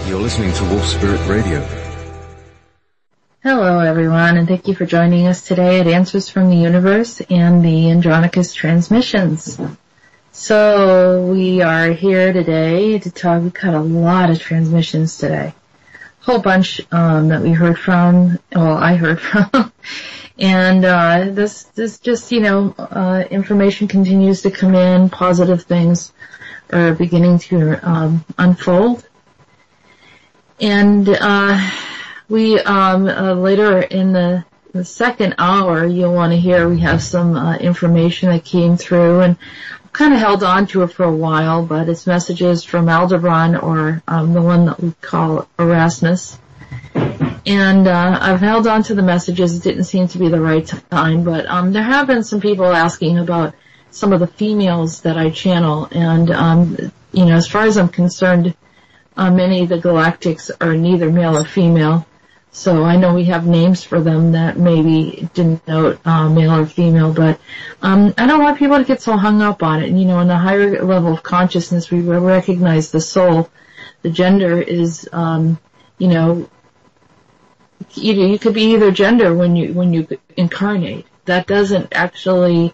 You're listening to Wolf Spirit Radio. Hello, everyone, and thank you for joining us today at Answers from the Universe and the Andronicus transmissions. So we are here today to talk. We've got a lot of transmissions today, a whole bunch that we heard from. Well, I heard from, and this just information continues to come in. Positive things are beginning to unfold. And we later in the second hour, you'll want to hear we have some information that came through, and kind of held on to it for a while, but it's messages from Aldebaran, or the one that we call Arasmus. And I've held on to the messages. It didn't seem to be the right time, but there have been some people asking about some of the females that I channel, and as far as I'm concerned, many of the galactics are neither male or female, so I know we have names for them that maybe denote male or female, but I don't want people to get so hung up on it. In the higher level of consciousness, we recognize the soul. The gender is, you could be either gender when you incarnate. That doesn't actually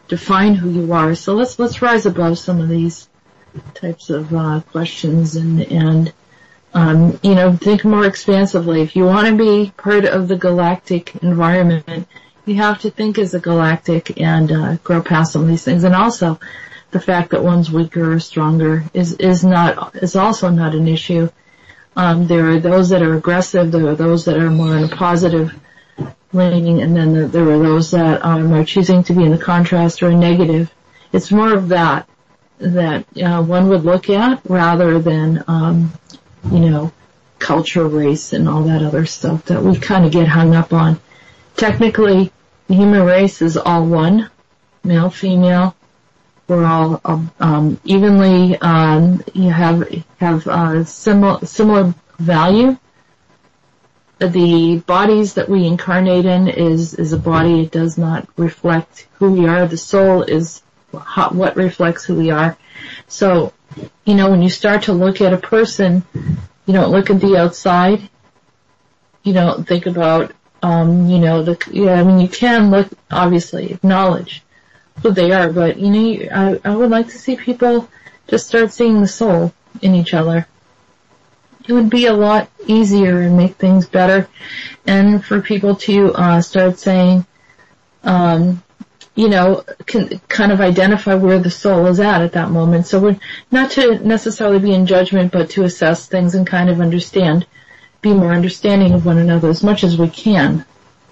define who you are. So let's rise above some of these types of questions and think more expansively. If you want to be part of the galactic environment, you have to think as a galactic and grow past some of these things. And also, the fact that one's weaker or stronger is also not an issue. There are those that are aggressive. There are those that are more in a positive leaning, and then there are those that are choosing to be in the contrast or negative. It's more of that one would look at rather than culture, race, and all that other stuff that we kind of get hung up on. Technically, the human race is all one, male, female. We're all evenly have similar value. The bodies that we incarnate in is a body. It does not reflect who we are. The soul is what reflects who we are. So, when you start to look at a person, you don't look at the outside. You don't think about, you can look, obviously, acknowledge who they are, but, I would like to see people just start seeing the soul in each other. It would be a lot easier and make things better, and for people to start saying, can kind of identify where the soul is at that moment. So we're not to necessarily be in judgment, but to assess things and kind of be more understanding of one another as much as we can.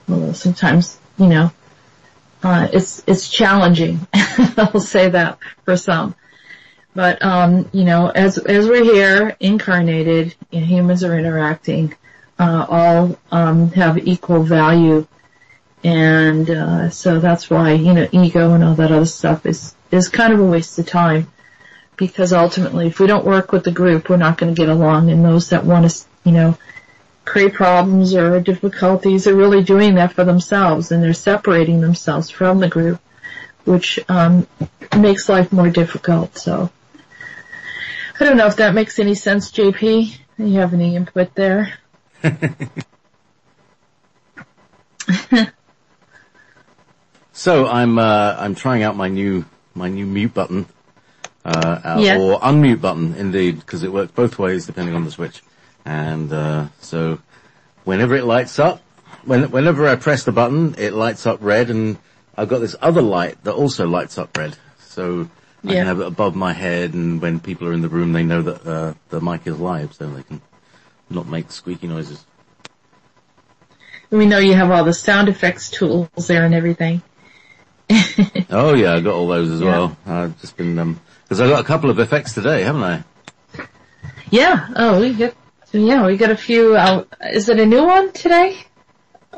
Although sometimes, it's challenging. I'll say that for some. But, as we're here, incarnated, humans are interacting, all have equal value. And so that's why, ego and all that other stuff is kind of a waste of time. Because ultimately, if we don't work with the group, we're not going to get along. And those that want to, create problems or difficulties are really doing that for themselves. And they're separating themselves from the group, which makes life more difficult. So, I don't know if that makes any sense, JP. Do you have any input there? So I'm trying out my new mute button, or unmute button, indeed, because it works both ways depending on the switch. And so whenever it lights up, whenever I press the button, it lights up red, and I've got this other light that also lights up red. So I can have it above my head, and when people are in the room, they know that the mic is live, so they can not make squeaky noises. We know you have all the sound effects tools there and everything. Oh yeah, I got all those as well. I've just been because I got a couple of effects today, haven't I? Yeah. Oh, we got a few. Is it a new one today?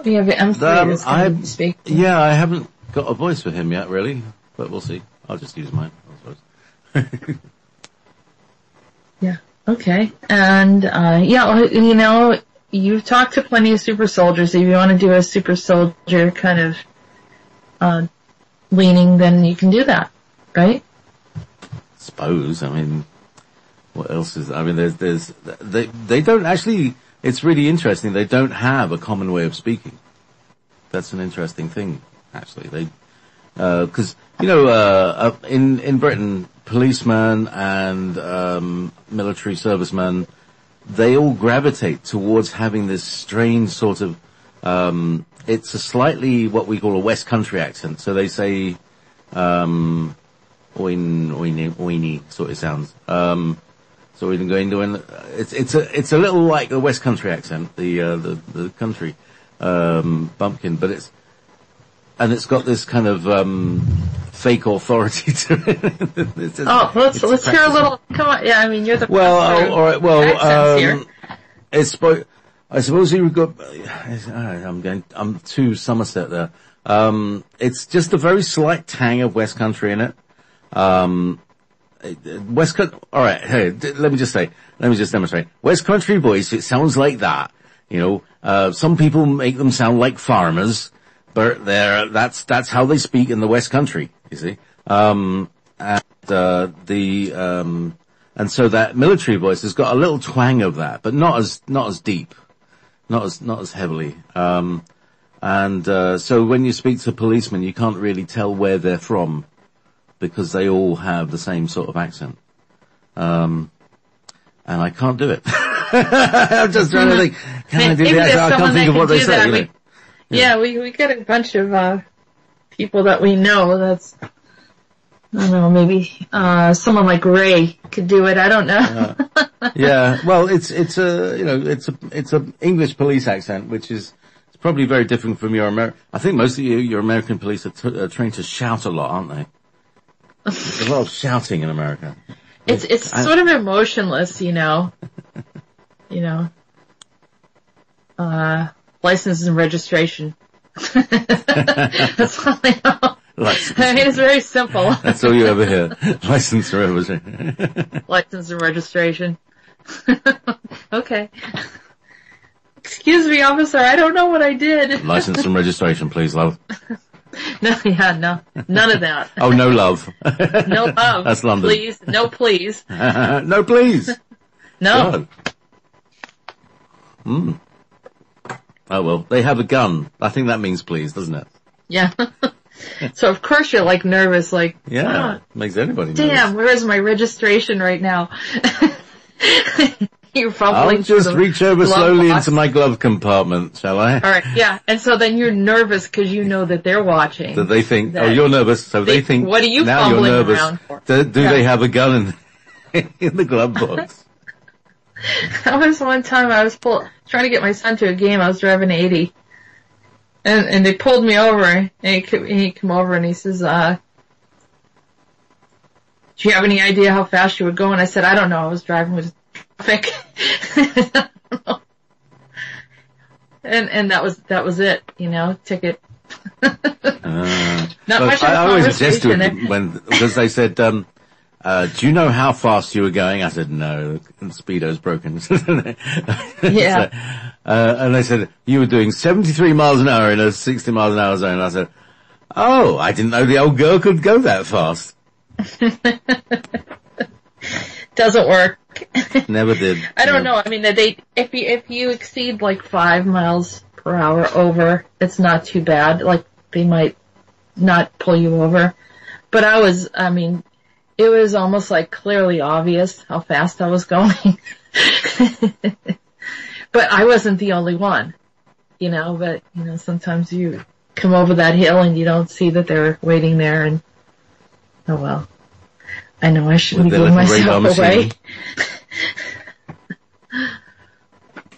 We have M3 going to speak. Yeah, I haven't got a voice for him yet, really, but we'll see. I'll just use mine, I suppose. Yeah. Okay. And you've talked to plenty of super soldiers. If you want to do a super soldier kind of leaning, then you can do that, right? Suppose. I mean, what else is, I mean, they don't actually, it's really interesting, they don't have a common way of speaking. That's an interesting thing, actually. They, cause, in Britain, policemen and, military servicemen, they all gravitate towards having this strange sort of, it's a slightly what we call a West Country accent. So they say, oiny, sort of sounds. So we can go into it's a little like the West Country accent, the country, bumpkin, but it's got this kind of, fake authority to it. Let's hear a little, come on, yeah, I mean, you're the all right, here. I suppose you've got, I'm too Somerset there. It's just a very slight tang of West Country in it. West Country, alright, hey, let me just demonstrate. West Country voice, it sounds like that. Some people make them sound like farmers, but that's how they speak in the West Country, you see. And so that military voice has got a little twang of that, but not as deep. Not as heavily. So when you speak to policemen, you can't really tell where they're from, because they all have the same sort of accent. And I can't do it. I'm just trying to think, can I do the accent? I can't think of what they say. Yeah, we get a bunch of, people that we know. That's, I don't know, maybe, someone like Ray could do it. I don't know. Yeah, well, it's a English police accent, which is, it's probably very different from your I think most of your American police are trained to shout a lot, aren't they? There's a lot of shouting in America. It's sort of emotionless, license and registration. That's all I know. It's very simple. That's all you ever hear. License and registration. License and registration. Okay. Excuse me, officer, I don't know what I did. License and registration, please, love. No, none of that. Oh, no love. No love. That's London. Please, no please. No please. No. Oh well, they have a gun. I think that means please, doesn't it? Yeah. So of course you're like nervous, like, yeah, makes anybody nervous. Damn, where is my registration right now? You're I'll just reach over slowly into my glove compartment, shall I? Alright, yeah. And so then you're nervous because you know that they're watching. That they think, oh, you're nervous, so they think, what are you now you're nervous. Around for? Do they have a gun in the glove box? That was one time I was trying to get my son to a game. I was driving 80. And they pulled me over, and he came over and he says, do you have any idea how fast you were going? I said, I don't know. I was driving with traffic. And that was it, ticket. Not much I always jest to it because they said, do you know how fast you were going? I said, no, the speedo's broken. Yeah. And they said, you were doing 73 miles an hour in a 60 miles an hour zone. I said, oh, I didn't know the old girl could go that fast. Doesn't work. Never did. I don't know. I mean, if you exceed like 5 miles per hour over, it's not too bad. Like, they might not pull you over. But it was almost like clearly obvious how fast I was going. But I wasn't the only one, but, sometimes you come over that hill and you don't see that they're waiting there and, oh well. I know I shouldn't be giving myself away.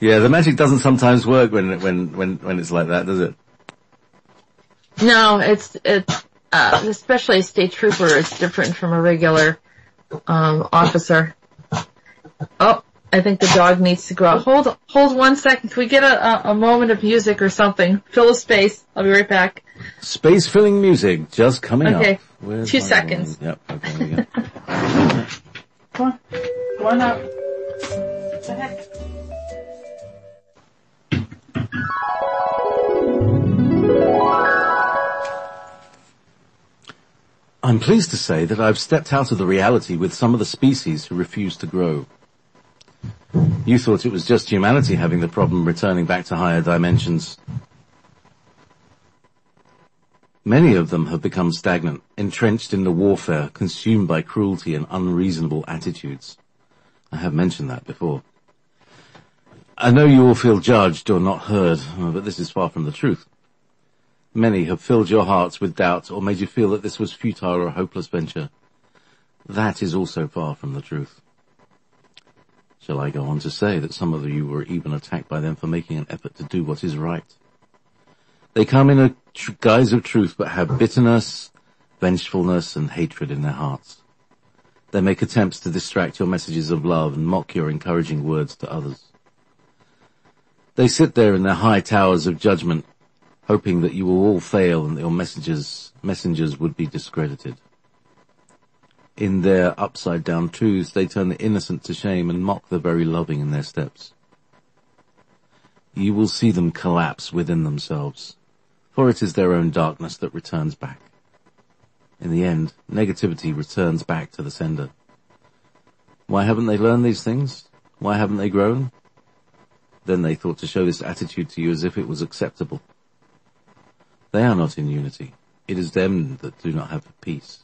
Yeah, the magic doesn't sometimes work when it's like that, does it? No, it's especially a state trooper, it's different from a regular, officer. Oh, I think the dog needs to go out. Hold 1 second. Can we get a moment of music or something? Fill a space. I'll be right back. Space filling music just coming up. Okay. 2 seconds. Yep. Okay, there we go. Come on. Come on up. What the heck? I'm pleased to say that I've stepped out of the reality with some of the species who refuse to grow. You thought it was just humanity having the problem returning back to higher dimensions. Many of them have become stagnant, entrenched in the warfare, consumed by cruelty and unreasonable attitudes. I have mentioned that before. I know you all feel judged or not heard, but this is far from the truth. Many have filled your hearts with doubt or made you feel that this was futile or a hopeless venture. That is also far from the truth. Shall I go on to say that some of you were even attacked by them for making an effort to do what is right? They come in a guise of truth but have bitterness, vengefulness and hatred in their hearts. They make attempts to distract your messages of love and mock your encouraging words to others. They sit there in their high towers of judgment, hoping that you will all fail and that your messengers would be discredited. In their upside-down truths, they turn the innocent to shame and mock the very loving in their steps. You will see them collapse within themselves, for it is their own darkness that returns back. In the end, negativity returns back to the sender. Why haven't they learned these things? Why haven't they grown? Then they thought to show this attitude to you as if it was acceptable. They are not in unity. It is them that do not have peace.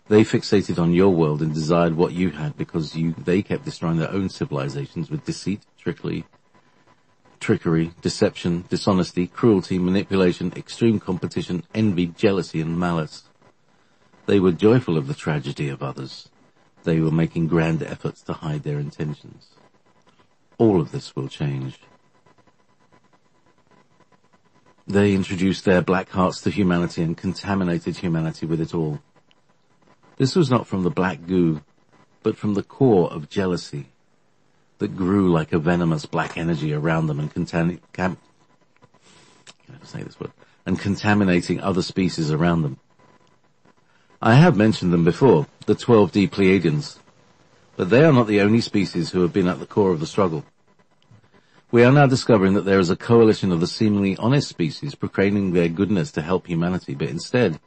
They fixated on your world and desired what you had because they kept destroying their own civilizations with deceit, trickery, deception, dishonesty, cruelty, manipulation, extreme competition, envy, jealousy, and malice. They were joyful of the tragedy of others. They were making grand efforts to hide their intentions. All of this will change. They introduced their black hearts to humanity and contaminated humanity with it all. This was not from the black goo, but from the core of jealousy that grew like a venomous black energy around them and contaminating other species around them. I have mentioned them before, the 12D Pleiadians, but they are not the only species who have been at the core of the struggle. We are now discovering that there is a coalition of the seemingly honest species proclaiming their goodness to help humanity, but instead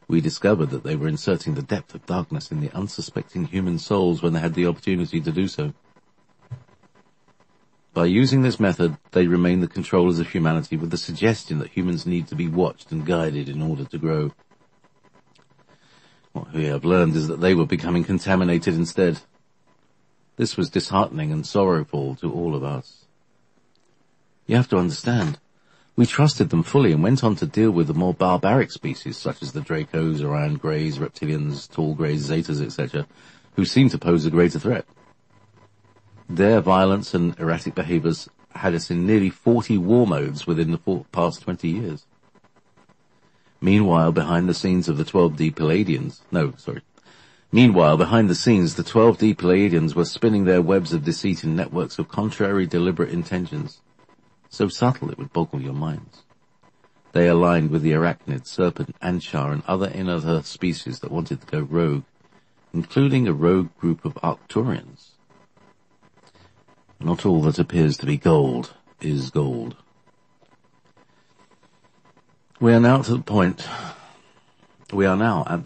we discovered that they were inserting the depth of darkness in the unsuspecting human souls when they had the opportunity to do so. By using this method, they remain the controllers of humanity with the suggestion that humans need to be watched and guided in order to grow. What we have learned is that they were becoming contaminated instead. This was disheartening and sorrowful to all of us. You have to understand, we trusted them fully and went on to deal with the more barbaric species such as the Dracos, Orion Greys, Reptilians, Tall Greys, Zetas, etc., who seem to pose a greater threat. Their violence and erratic behaviors had us in nearly 40 war modes within the past 20 years. Meanwhile, behind the scenes, the 12D Pleiadians were spinning their webs of deceit in networks of contrary, deliberate intentions, so subtle it would boggle your minds. They aligned with the arachnid, serpent, anshar, and other inner species that wanted to go rogue, including a rogue group of Arcturians. Not all that appears to be gold is gold. We are now at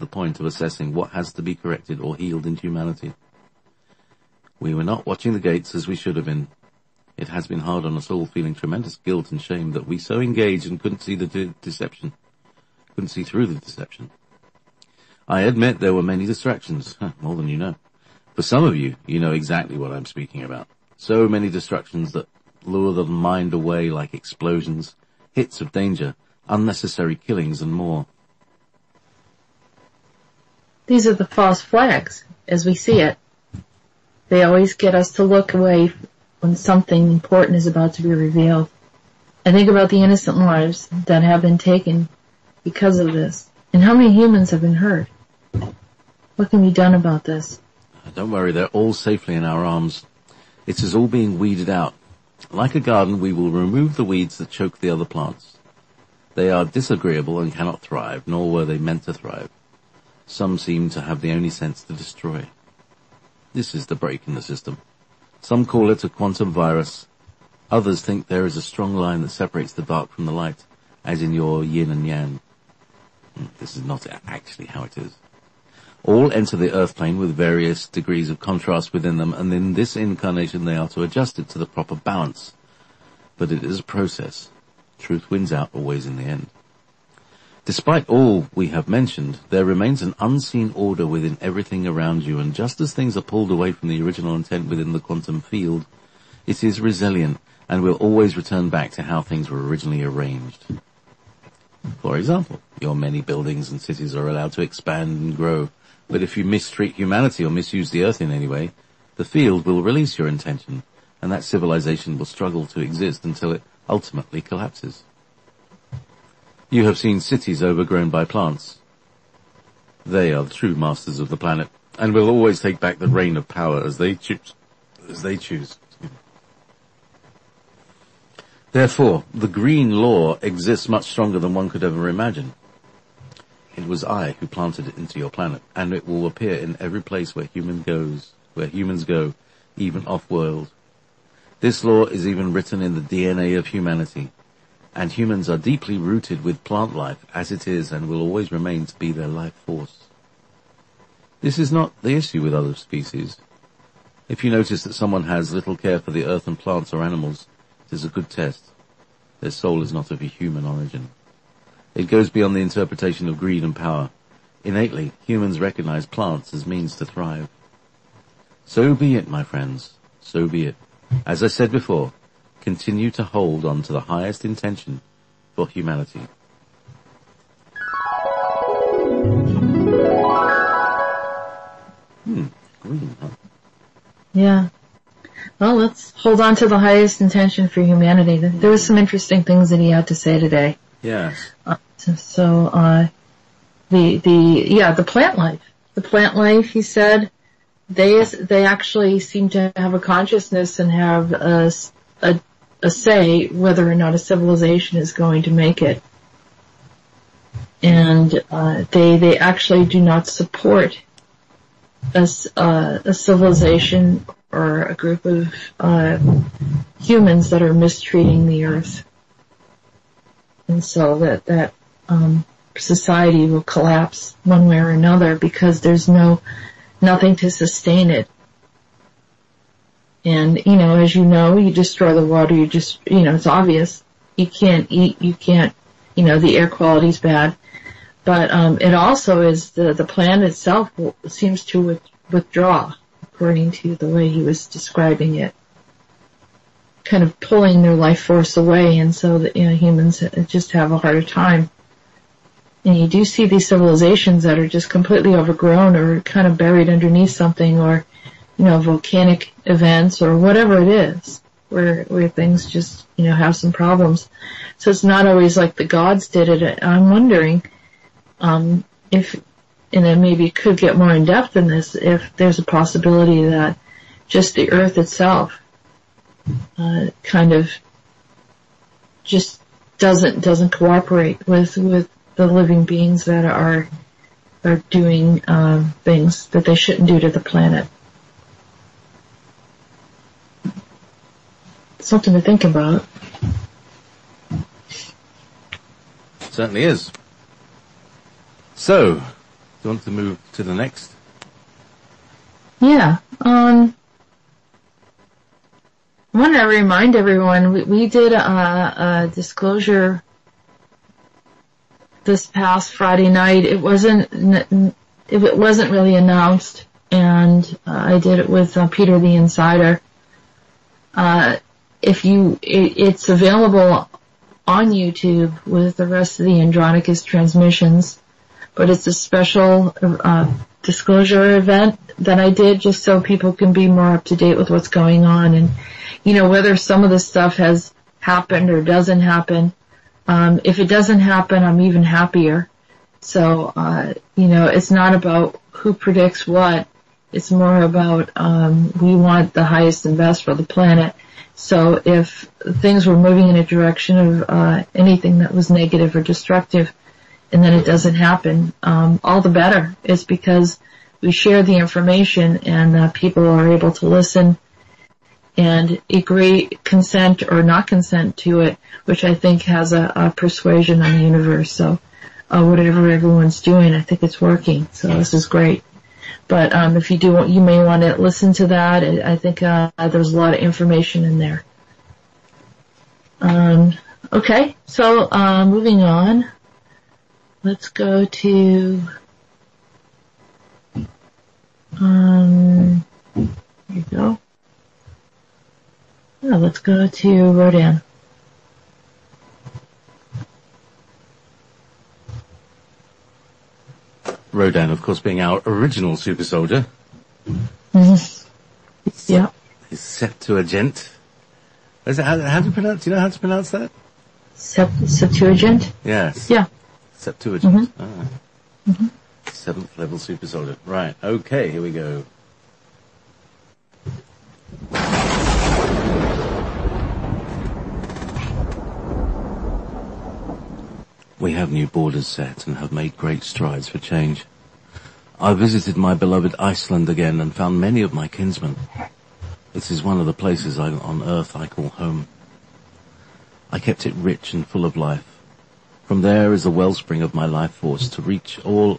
the point of assessing what has to be corrected or healed in humanity. We were not watching the gates as we should have been. It has been hard on us all, feeling tremendous guilt and shame that we so engaged and couldn't see through the deception. I admit there were many distractions, more than you know. For some of you, you know exactly what I'm speaking about. So many distractions that lure the mind away like explosions, hits of danger, unnecessary killings and more. These are the false flags, as we see it. They always get us to look away when something important is about to be revealed. I think about the innocent lives that have been taken because of this, and how many humans have been hurt. What can be done about this? Don't worry, they're all safely in our arms. It is all being weeded out. Like a garden, we will remove the weeds that choke the other plants. They are disagreeable and cannot thrive, nor were they meant to thrive. Some seem to have the only sense to destroy. This is the break in the system. Some call it a quantum virus. Others think there is a strong line that separates the dark from the light, as in your yin and yang. This is not actually how it is. All enter the earth plane with various degrees of contrast within them, and in this incarnation they are to adjust it to the proper balance. But it is a process. Truth wins out always in the end. Despite all we have mentioned, there remains an unseen order within everything around you, and just as things are pulled away from the original intent within the quantum field, it is resilient and will always return back to how things were originally arranged. For example, your many buildings and cities are allowed to expand and grow, but if you mistreat humanity or misuse the earth in any way, the field will release your intention, and that civilization will struggle to exist until it ultimately collapses. You have seen cities overgrown by plants. They are the true masters of the planet, and will always take back the reign of power as they choose. Therefore, the green law exists much stronger than one could ever imagine. It was I who planted it into your planet, and it will appear in every place where humans go, even off-world. This law is even written in the DNA of humanity, and humans are deeply rooted with plant life as it is and will always remain to be their life force. This is not the issue with other species. If you notice that someone has little care for the earth and plants or animals, it is a good test. Their soul is not of a human origin. It goes beyond the interpretation of greed and power. Innately, humans recognize plants as means to thrive. So be it, my friends. So be it. As I said before, continue to hold on to the highest intention for humanity. Green, huh? Yeah. Well, let's hold on to the highest intention for humanity. There was some interesting things that he had to say today. Yes. The plant life. The plant life, he said, they actually seem to have a consciousness and have a say whether or not a civilization is going to make it. And they actually do not support a civilization or a group of humans that are mistreating the earth. And so that society will collapse one way or another because there's nothing to sustain it. And, as you destroy the water, it's obvious. You can't eat, the air quality's bad. But, it also is the planet itself seems to withdraw, according to the way he was describing it. Kind of pulling their life force away, and so that, humans just have a harder time. And you do see these civilizations that are just completely overgrown or kind of buried underneath something, or, volcanic events or whatever it is, where things just, have some problems. So it's not always like the gods did it. I'm wondering, if, and then maybe it could get more in depth in this, if there's a possibility that just the earth itself, kind of just doesn't cooperate with the living beings that are doing, things that they shouldn't do to the planet. Something to think about. Certainly is. So, do you want to move to the next? Yeah. I want to remind everyone, we did a disclosure this past Friday night. It wasn't really announced, and I did it with Peter the Insider. It's available on YouTube with the rest of the Andronicus transmissions, but it's a special disclosure event that I did just so people can be more up to date with what's going on, and whether some of this stuff has happened or doesn't happen. If it doesn't happen, I'm even happier. So it's not about who predicts what. It's more about we want the highest and best for the planet. So if things were moving in a direction of anything that was negative or destructive, and then it doesn't happen, all the better. It's because we share the information and people are able to listen and agree, consent or not consent to it, which I think has a persuasion on the universe. So whatever everyone's doing. I think it's working, so this is great. But if you do, you may want to listen to that. I think there's a lot of information in there. Okay, so moving on. Let's go to here you go. Yeah, let's go to Rhodan. Rhodan, of course, being our original super soldier. Mm-hmm. Yeah. Is Septuagint. How do you pronounce? Do you know how to pronounce that? Septuagint? Yes. Yeah. Septuagint. Mm-hmm. Ah. Mm-hmm. 7th level super soldier. Right. Okay. Here we go. We have new borders set and have made great strides for change. I visited my beloved Iceland again and found many of my kinsmen. This is one of the places on earth I call home. I kept it rich and full of life. From there is the wellspring of my life force to reach all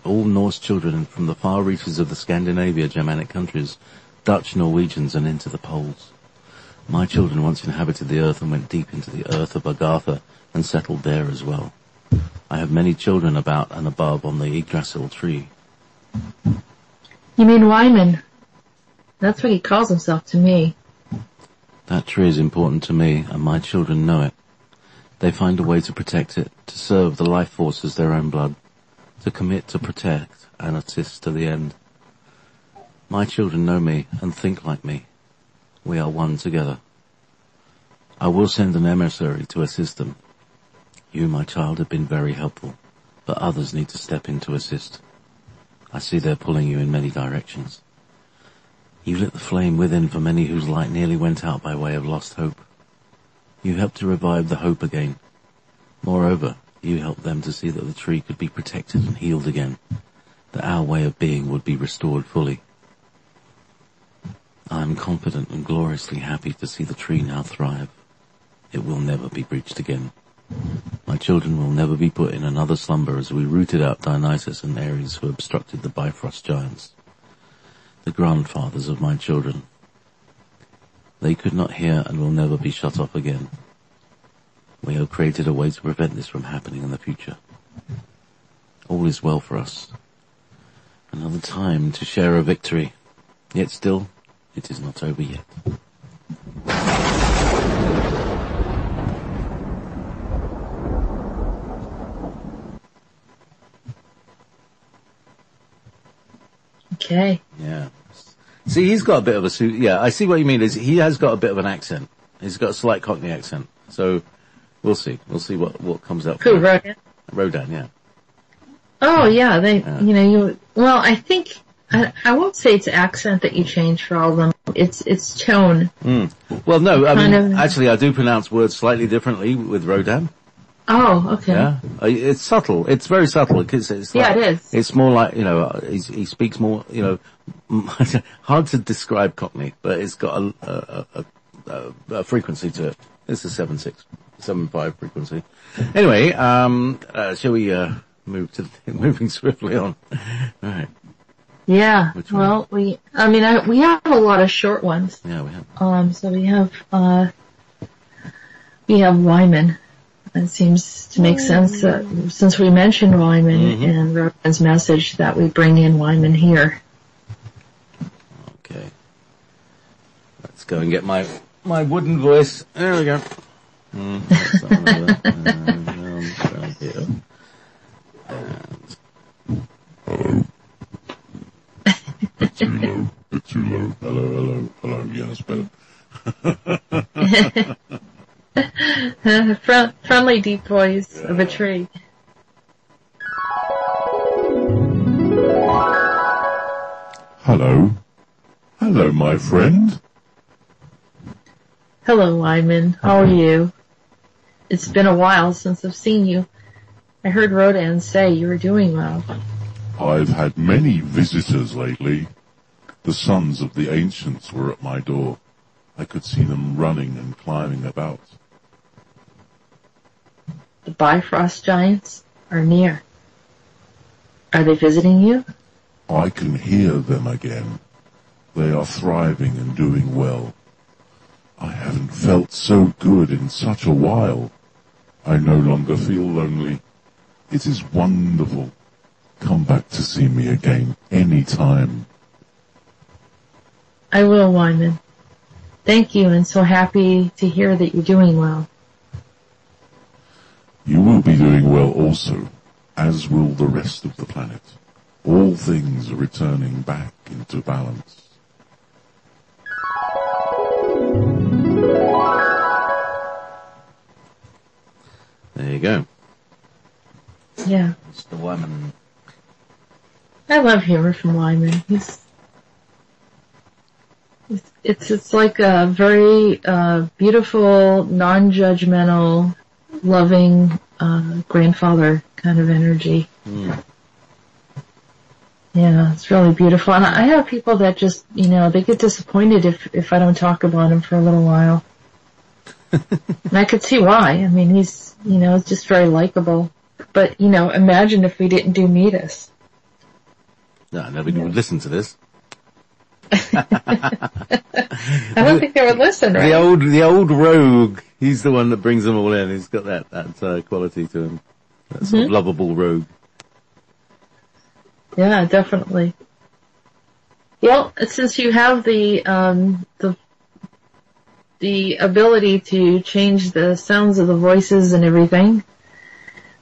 Norse children from the far reaches of the Scandinavia Germanic countries, Dutch, Norwegians, and into the poles. My children once inhabited the earth and went deep into the earth of Agartha and settled there as well. I have many children about and above on the Yggdrasil tree. You mean Whyman? That's what he calls himself to me. That tree is important to me, and my children know it. They find a way to protect it, to serve the life force as their own blood, to commit to protect and assist to the end. My children know me and think like me. We are one together. I will send an emissary to assist them. You, my child, have been very helpful, but others need to step in to assist. I see they're pulling you in many directions. You lit the flame within for many whose light nearly went out by way of lost hope. You helped to revive the hope again. Moreover, you helped them to see that the tree could be protected and healed again, that our way of being would be restored fully. I am confident and gloriously happy to see the tree now thrive. It will never be breached again. My children will never be put in another slumber as we rooted out Dionysus and Ares who obstructed the Bifrost giants, the grandfathers of my children. They could not hear and will never be shut off again. We have created a way to prevent this from happening in the future. All is well for us. Another time to share a victory. Yet still, it is not over yet. Okay. Yeah. See, he's got a bit of a suit. Yeah, I see what you mean. Is he has got a bit of an accent. He's got a slight Cockney accent. So we'll see. We'll see what comes out. Who, Rhodan? Rhodan, yeah. Oh yeah, well, I think I won't say it's accent that you change for all of them. It's tone. Well, no, I mean, actually, I do pronounce words slightly differently with Rhodan. Oh, okay. Yeah, it's subtle. It's very subtle. It's like, it is. It's more like, he speaks more, hard to describe Cockney, but it's got a frequency to it. It's a 7.5 frequency. Anyway, shall we, moving swiftly on? Alright. Yeah. Well, we have a lot of short ones. Yeah, we have. So we have Whyman. It seems to make sense that since we mentioned Whyman and Rhodan's message that we bring in Whyman here. Okay. Let's go and get my wooden voice. There we go. Hello. Bit too low. Hello. Yeah, that's better. Friendly deep voice of a tree. Hello, my friend. Hello, Whyman. How are you? It's been a while since I've seen you. I heard Rhodan say you were doing well. I've had many visitors lately. The sons of the ancients were at my door. I could see them running and climbing about. The Bifrost giants? are near. Are they visiting you? I can hear them again. They are thriving and doing well. I haven't felt so good in such a while. I no longer feel lonely. It is wonderful. Come back to see me again any time. I will, Whyman. Thank you, and so happy to hear that you're doing well. You will be doing well also, as will the rest of the planet. All things are returning back into balance. There you go. Yeah. Mr. Whyman. I love humor from Whyman. It's like a very beautiful, non-judgmental, loving grandfather kind of energy. Mm. Yeah, it's really beautiful. And I have people that just, they get disappointed if I don't talk about him for a little while. And I could see why. I mean, he's, just very likable. But, imagine if we didn't do Meetis. No, nobody would listen to this. I don't think they would listen, right? The old rogue, he's the one that brings them all in. He's got that quality to him. That sort of lovable rogue. Yeah, definitely. Well, since you have the ability to change the sounds of the voices and everything,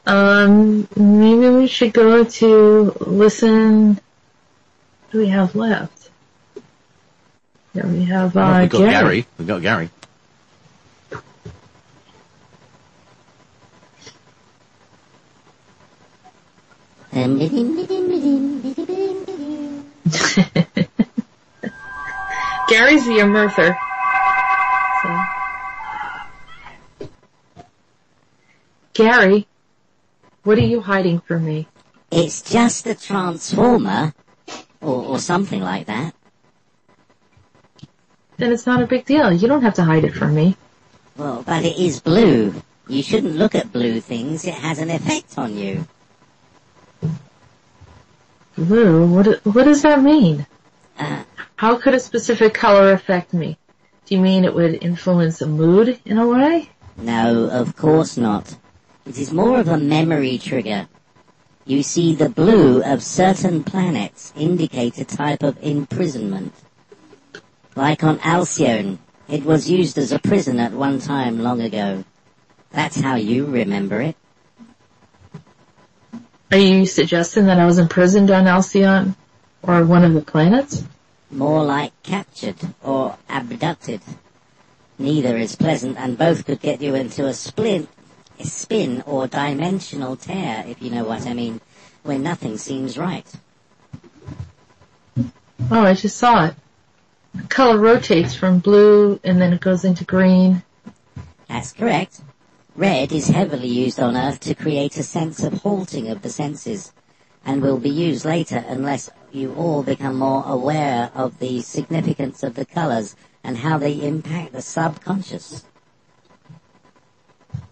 maybe we should go to listen. What do we have left? Yeah, we have We've got Gary. We've got Gary. Gary's the immerser. So. Gary, what are you hiding from me? It's just a transformer, or something like that. Then it's not a big deal. You don't have to hide it from me. Well, but it is blue. You shouldn't look at blue things. It has an effect on you. Blue? What does that mean? How could a specific color affect me? Do you mean it would influence a mood in a way? No, of course not. It is more of a memory trigger. You see, the blue of certain planets indicate a type of imprisonment. Like on Alcyone, it was used as a prison at one time long ago. That's how you remember it. Are you suggesting that I was imprisoned on Alcyone? Or one of the planets? More like captured or abducted. Neither is pleasant, and both could get you into a spin or dimensional tear, if you know what I mean, when nothing seems right. Oh, I just saw it. The color rotates from blue and then it goes into green. That's correct. Red is heavily used on Earth to create a sense of halting of the senses, and will be used later unless you all become more aware of the significance of the colors and how they impact the subconscious.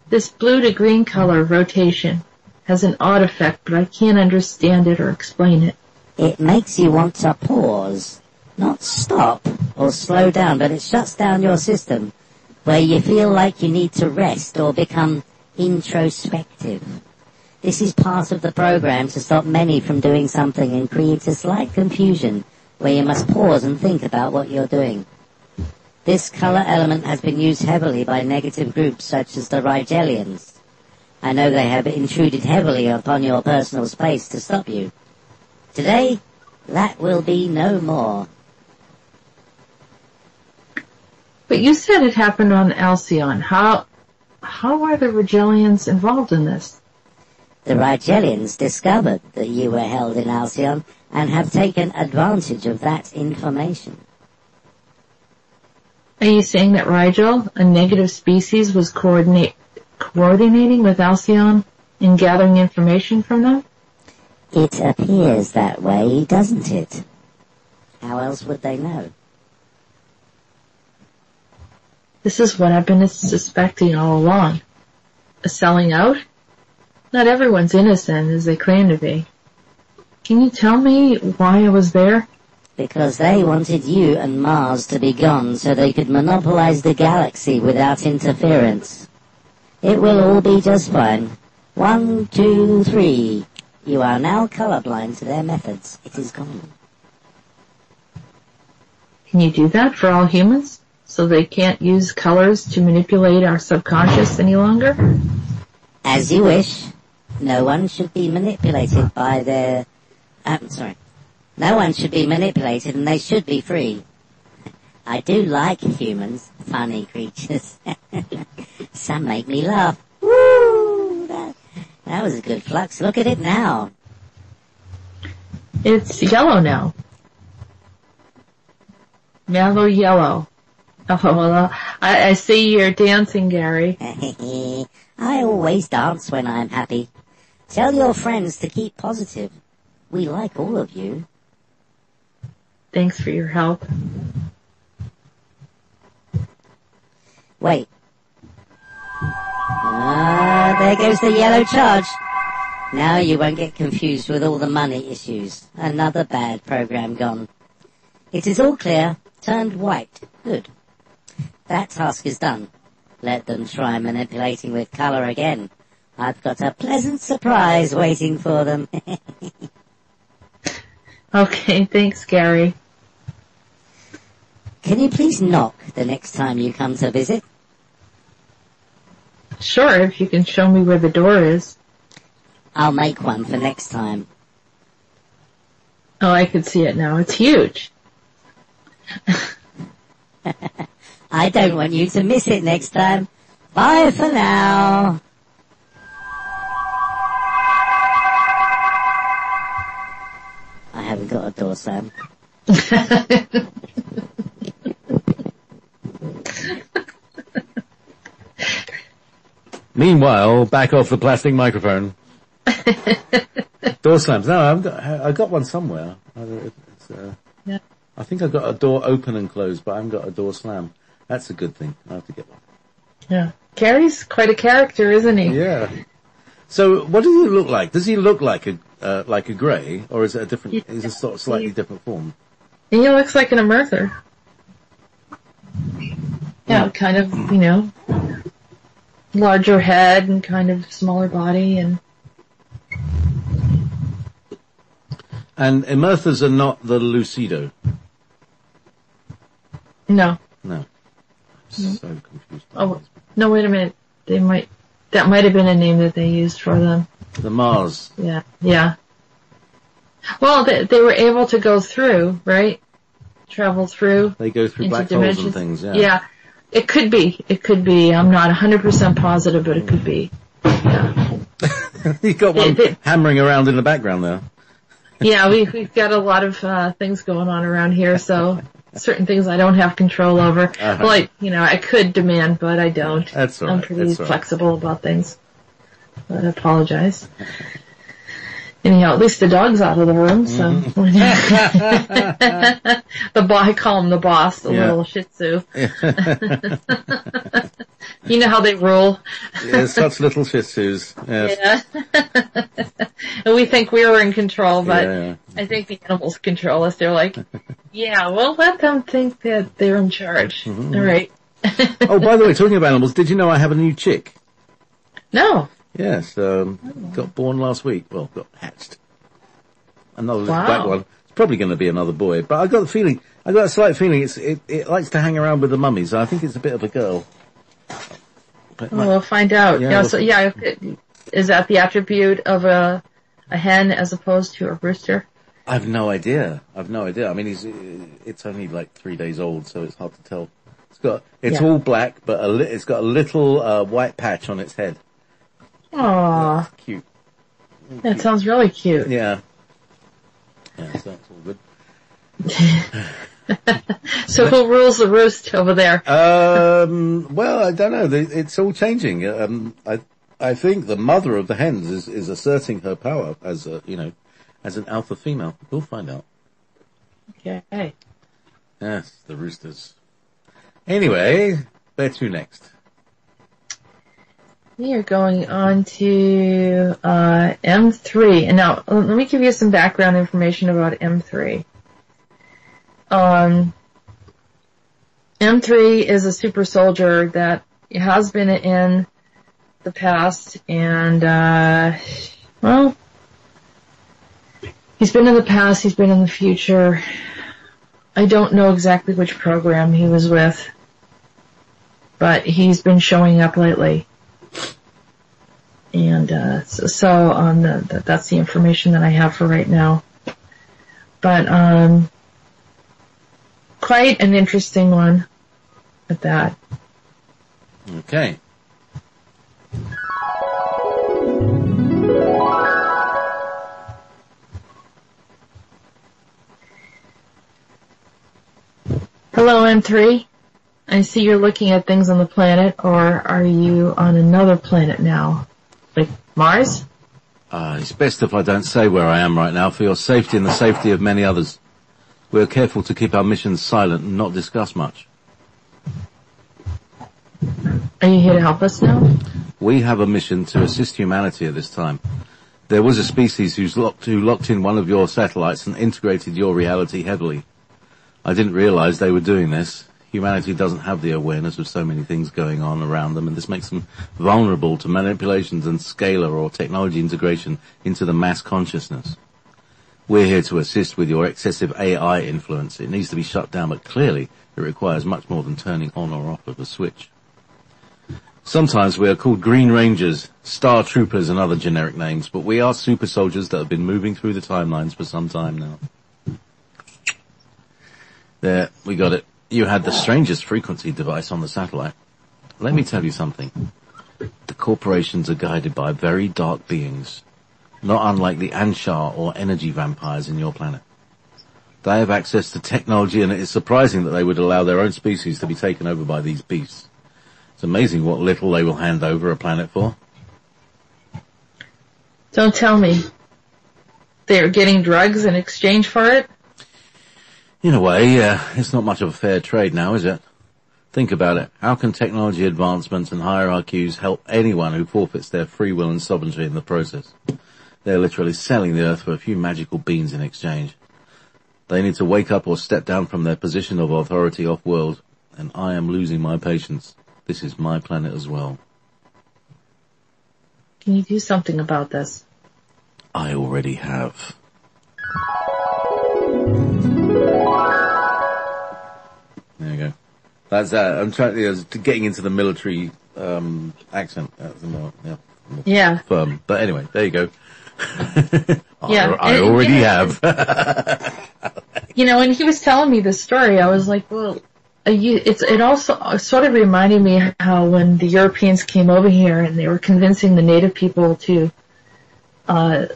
This blue to green color rotation has an odd effect, but I can't understand it or explain it. It makes you want to pause, not stop or slow down, but it shuts down your system, where you feel like you need to rest or become introspective. This is part of the program to stop many from doing something and create a slight confusion where you must pause and think about what you're doing. This color element has been used heavily by negative groups such as the Rigelians. I know they have intruded heavily upon your personal space to stop you. Today, that will be no more. But you said it happened on Alcyone. How are the Rigelians involved in this? The Rigelians discovered that you were held in Alcyone and have taken advantage of that information. Are you saying that Rigel, a negative species, was coordinating with Alcyone in gathering information from them? It appears that way, doesn't it? How else would they know? This is what I've been suspecting all along. A selling out? Not everyone's innocent as they claim to be. Can you tell me why I was there? Because they wanted you and Mars to be gone so they could monopolize the galaxy without interference. It will all be just fine. 1, 2, 3. You are now colorblind to their methods. It is gone. Can you do that for all humans? So they can't use colors to manipulate our subconscious any longer? As you wish. No one should be manipulated by their... No one should be manipulated and they should be free. I do like humans, funny creatures. Some make me laugh. Woo! That was a good flux. Look at it now. It's yellow now. Mellow yellow. Oh, well, I see you're dancing, Gary. I always dance when I'm happy. Tell your friends to keep positive. We like all of you. Thanks for your help. Wait. There goes the yellow charge. Now you won't get confused with all the money issues. Another bad program gone. It is all clear. Turned white. Good. That task is done. Let them try manipulating with colour again. I've got a pleasant surprise waiting for them. Okay, thanks, Gary. Can you please knock the next time you come to visit? Sure, if you can show me where the door is. I'll make one for next time. Oh, I can see it now. It's huge. I don't want you to miss it next time. Bye for now. I haven't got a door, Sam. Meanwhile, back off the plastic microphone. Door slams. No, I've got one somewhere. Yeah. I think I've got a door open and closed, but I haven't got a door slam. That's a good thing. I have to get one. Yeah. Gary's quite a character, isn't he? Yeah. So, what does he look like? Does he look like a grey, or is it a different? Is it sort of slightly different form? He looks like an emerther. Yeah, kind of, larger head and kind of smaller body and... And emerthers are not the Lucido? No. No. So confused. Oh, no, wait a minute. That might have been a name that they used for them. The Mars. Yeah. Well, they were able to go through, right? Travel through. They go through black holes and things, yeah. Yeah. It could be. I'm not 100% positive, but it could be. Yeah. You've got one hammering around in the background there. Yeah, we've got a lot of things going on around here, so certain things I don't have control over. Uh-huh. Like, I could demand, but I don't. That's all right. I'm pretty flexible about things. But I apologize. Anyhow, at least the dog's out of the room, so. I call him the boss, the little Shih Tzu. You know how they rule. Yeah, such little Shih Tzus. Yes. Yeah. And we think we were in control, but I think the animals control us. They're like, yeah, we'll let them think that they're in charge. Mm-hmm. All right. Oh, by the way, talking about animals, did you know I have a new chick? No. Yes, got born last week. Well, got hatched. Another little black one. It's probably going to be another boy, but I got a slight feeling it likes to hang around with the mummies. I think it's a bit of a girl. But we'll find out. Yeah, is that the attribute of a hen as opposed to a rooster? I've no idea. I mean, it's only like 3 days old, so it's hard to tell. It's all black, but it's got a little white patch on its head. Aww. Cute. That sounds really cute. Yeah. Yeah, so that's all good. So who rules the roost over there? Well, I don't know. It's all changing. I think the mother of the hens is asserting her power as an alpha female. We'll find out. Okay. Yes, the roosters. Anyway, where to next? We are going on to M3. And now, let me give you some background information about M3. M3 is a super soldier that has been in the past, and, well, he's been in the past, he's been in the future. I don't know exactly which program he was with, but he's been showing up lately. And that's the information that I have for right now. But quite an interesting one at that. Okay. Hello, M3. I see you're looking at things on the planet, or are you on another planet now? Like Mars? It's best if I don't say where I am right now for your safety and the safety of many others. We're careful to keep our missions silent and not discuss much. Are you here to help us now? We have a mission to assist humanity at this time. There was a species who locked in one of your satellites and integrated your reality heavily. I didn't realize they were doing this. Humanity doesn't have the awareness of so many things going on around them, and this makes them vulnerable to manipulations and scalar or technology integration into the mass consciousness. We're here to assist with your excessive AI influence. It needs to be shut down, but clearly it requires much more than turning on or off of a switch. Sometimes we are called Green Rangers, Star Troopers and other generic names, but we are super soldiers that have been moving through the timelines for some time now. There, we got it. You had the strangest frequency device on the satellite. Let me tell you something. The corporations are guided by very dark beings, not unlike the Anshar or energy vampires in your planet. They have access to technology, and it is surprising that they would allow their own species to be taken over by these beasts. It's amazing what little they will hand over a planet for. Don't tell me. They're getting drugs in exchange for it? In a way, it's not much of a fair trade now, is it? Think about it. How can technology advancements and hierarchies help anyone who forfeits their free will and sovereignty in the process? They're literally selling the earth for a few magical beans in exchange. They need to wake up or step down from their position of authority off-world, and I am losing my patience. This is my planet as well. Can you do something about this? I already have. There you go. That's I'm trying to getting into the military accent. Yeah. Firm. But anyway, there you go. Yeah. I already have. When he was telling me this story, I was like, well, it also sort of reminded me how when the Europeans came over here and they were convincing the native people to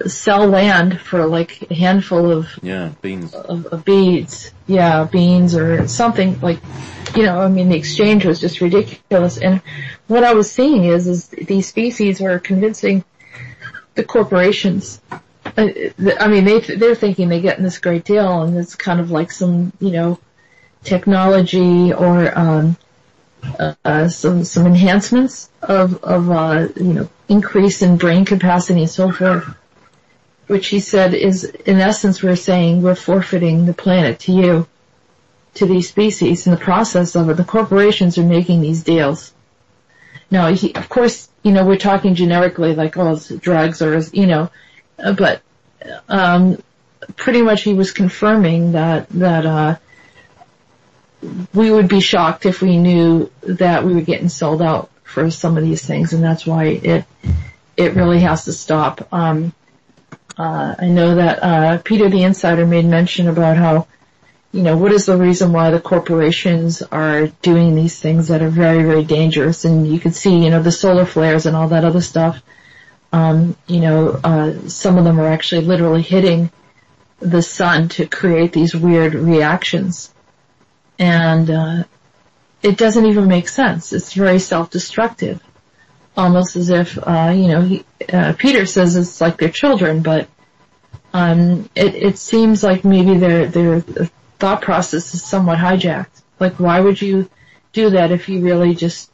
sell land for like a handful of beans of beads, beans or something like, the exchange was just ridiculous. And what I was seeing is these species were convincing the corporations. They're thinking they're getting this great deal, and it's kind of like some technology or some enhancements of increase in brain capacity and so forth, which he said is, in essence, we're saying we're forfeiting the planet to you, to these species. In the process of it, the corporations are making these deals. Now, of course, we're talking generically like, it's drugs or, but pretty much he was confirming that we would be shocked if we knew that we were getting sold out for some of these things, and that's why it really has to stop. I know that Peter the Insider made mention about how, what is the reason why the corporations are doing these things that are very, very dangerous, and you can see, the solar flares and all that other stuff. Some of them are actually literally hitting the sun to create these weird reactions. And it doesn't even make sense. It's very self-destructive, almost as if Peter says it's like their children, but it seems like maybe their thought process is somewhat hijacked. Like, why would you do that if you really just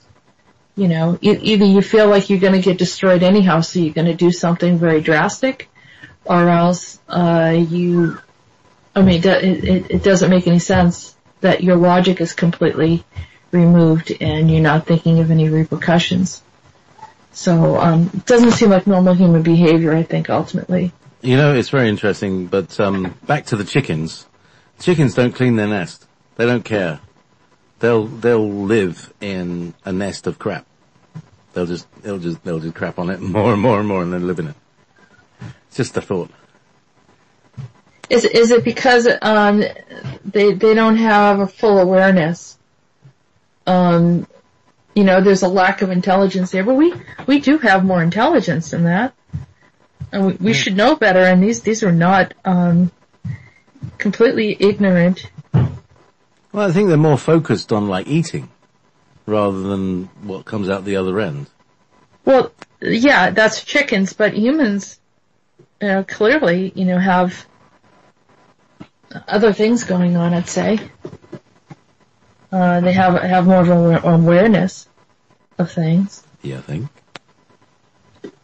Either you feel like you're going to get destroyed anyhow, so you're going to do something very drastic, or else it doesn't make any sense that your logic is completely removed and you're not thinking of any repercussions. So it doesn't seem like normal human behavior, I think, ultimately. It's very interesting, but back to the chickens. Chickens don't clean their nest. They don't care. They'll live in a nest of crap. They'll just crap on it more and more and more, and then live in it. It's just a thought. Is it because they don't have a full awareness? There's a lack of intelligence there, but we do have more intelligence than that, and we should know better. And these are not completely ignorant. Well, I think they're more focused on eating rather than what comes out the other end. Well, yeah, that's chickens, but humans, clearly, have other things going on, I'd say. They have more of an awareness of things. Yeah, I think.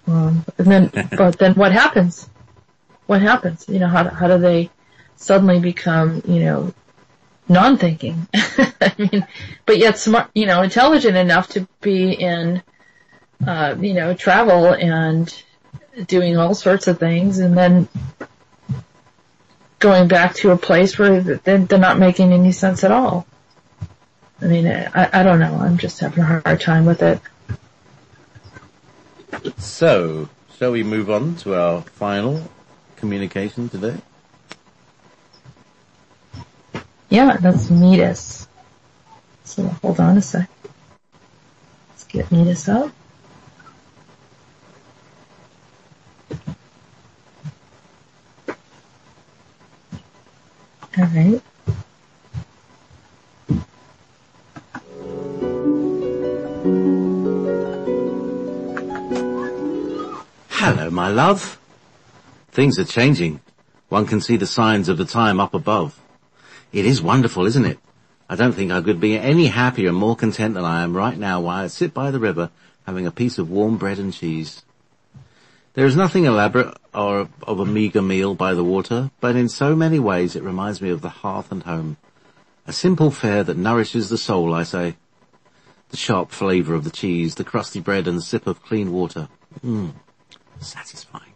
But then what happens? What happens? How do they suddenly become, non-thinking? But yet smart, intelligent enough to be in, travel and doing all sorts of things, and then going back to a place where they're not making any sense at all. I don't know. I'm just having a hard time with it. So, shall we move on to our final communication today? Yeah, that's Meetis. So hold on a sec. Let's get Meetis up. All right. Hello, my love. Things are changing. One can see the signs of the time up above. It is wonderful, isn't it? I don't think I could be any happier and more content than I am right now while I sit by the river having a piece of warm bread and cheese. There is nothing elaborate or of a meagre meal by the water, but in so many ways it reminds me of the hearth and home. A simple fare that nourishes the soul, I say. The sharp flavour of the cheese, the crusty bread and the sip of clean water. Satisfying.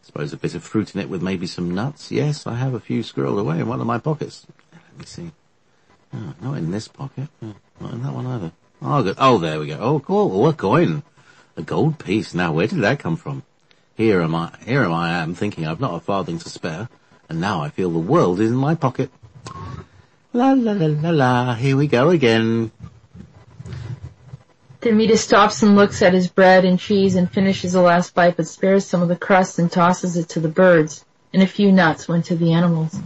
Suppose a bit of fruit in it with maybe some nuts. Yes, I have a few squirreled away in one of my pockets. Let me see. Oh, not in this pocket. Not in that one either. Oh, there we go. Oh, cool. Oh, a coin. A gold piece. Now, where did that come from? Here am I thinking I've not a farthing to spare, and now I feel the world is in my pocket. La la la la la. Here we go again. Meetis stops and looks at his bread and cheese and finishes the last bite, but spares some of the crust and tosses it to the birds, and a few nuts went to the animals.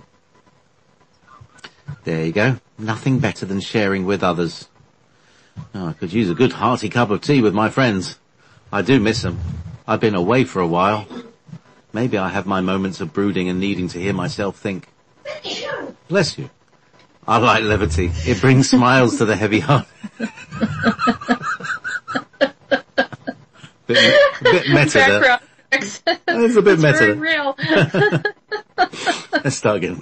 There you go. Nothing better than sharing with others. Oh, I could use a good hearty cup of tea with my friends. I do miss them. I've been away for a while. Maybe I have my moments of brooding and needing to hear myself think. Bless you. I like levity. It brings smiles to the heavy heart. bit meta there. It's a bit meta. Very real. Let's start again.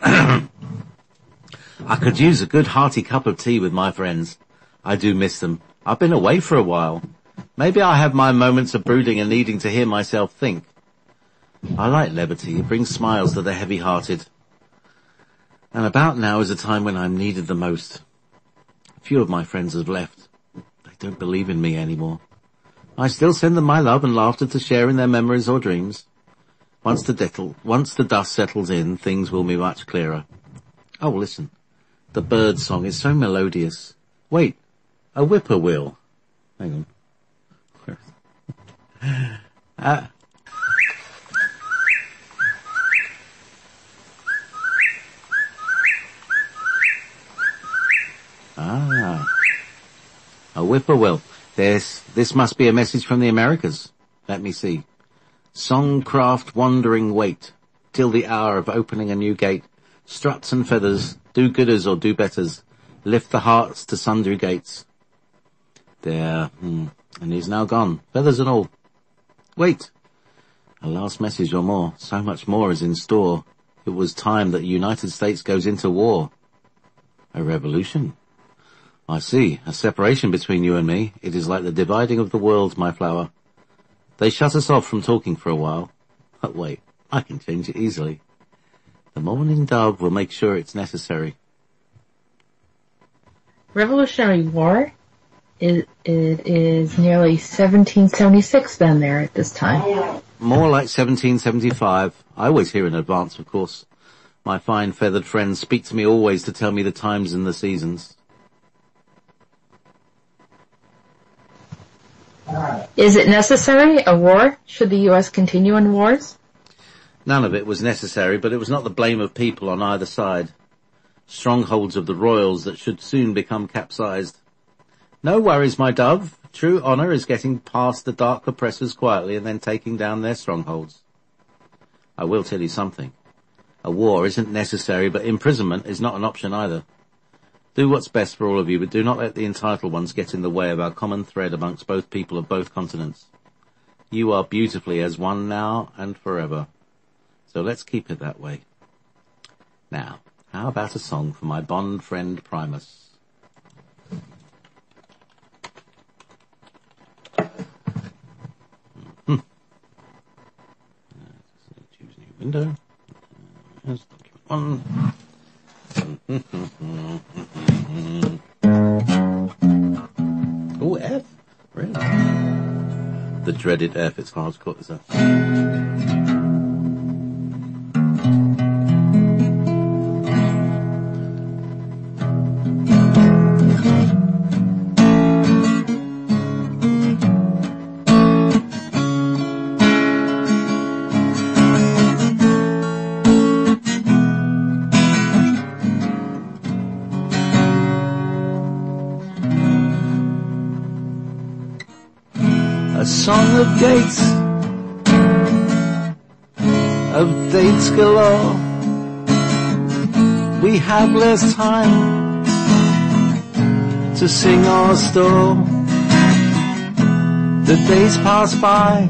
I could use a good hearty cup of tea with my friends. I do miss them. I've been away for a while. Maybe I have my moments of brooding and needing to hear myself think. I like levity. It brings smiles to the heavy-hearted. And about now is a time when I'm needed the most. A few of my friends have left. They don't believe in me anymore. I still send them my love and laughter to share in their memories or dreams. Once the dust settles in, things will be much clearer. Oh, listen. The bird song is so melodious. Wait, a whippoorwill. Hang on. A whippoorwill. This must be a message from the Americas. Let me see. Songcraft wandering wait, till the hour of opening a new gate. Struts and feathers, do-gooders or do-betters, lift the hearts to sundry gates. There, and he's now gone, feathers and all. Wait, a last message or more. So much more is in store. It was time that the United States goes into war. A revolution? I see, a separation between you and me. It is like the dividing of the world, my flower. They shut us off from talking for a while. But wait, I can change it easily. The morning dove will make sure it's necessary. Revolutionary War? It is nearly 1776 then there at this time. More like 1775. I always hear in advance, of course. My fine feathered friends speak to me always to tell me the times and the seasons. Is it necessary, a war? Should the U.S. continue in wars? None of it was necessary, but it was not the blame of people on either side. Strongholds of the royals that should soon become capsized. No worries, my dove. True honour is getting past the dark oppressors quietly and then taking down their strongholds. I will tell you something. A war isn't necessary, but imprisonment is not an option either. Do what's best for all of you, but do not let the entitled ones get in the way of our common thread amongst both people of both continents. You are beautifully as one now and forever. So let's keep it that way. Now, how about a song for my bond friend Primus? Choose new window. Here's document 1. Oh, F. Really? The dreaded F. It's hard to call this up. Song of gates, of dates galore. We have less time to sing or store. The days pass by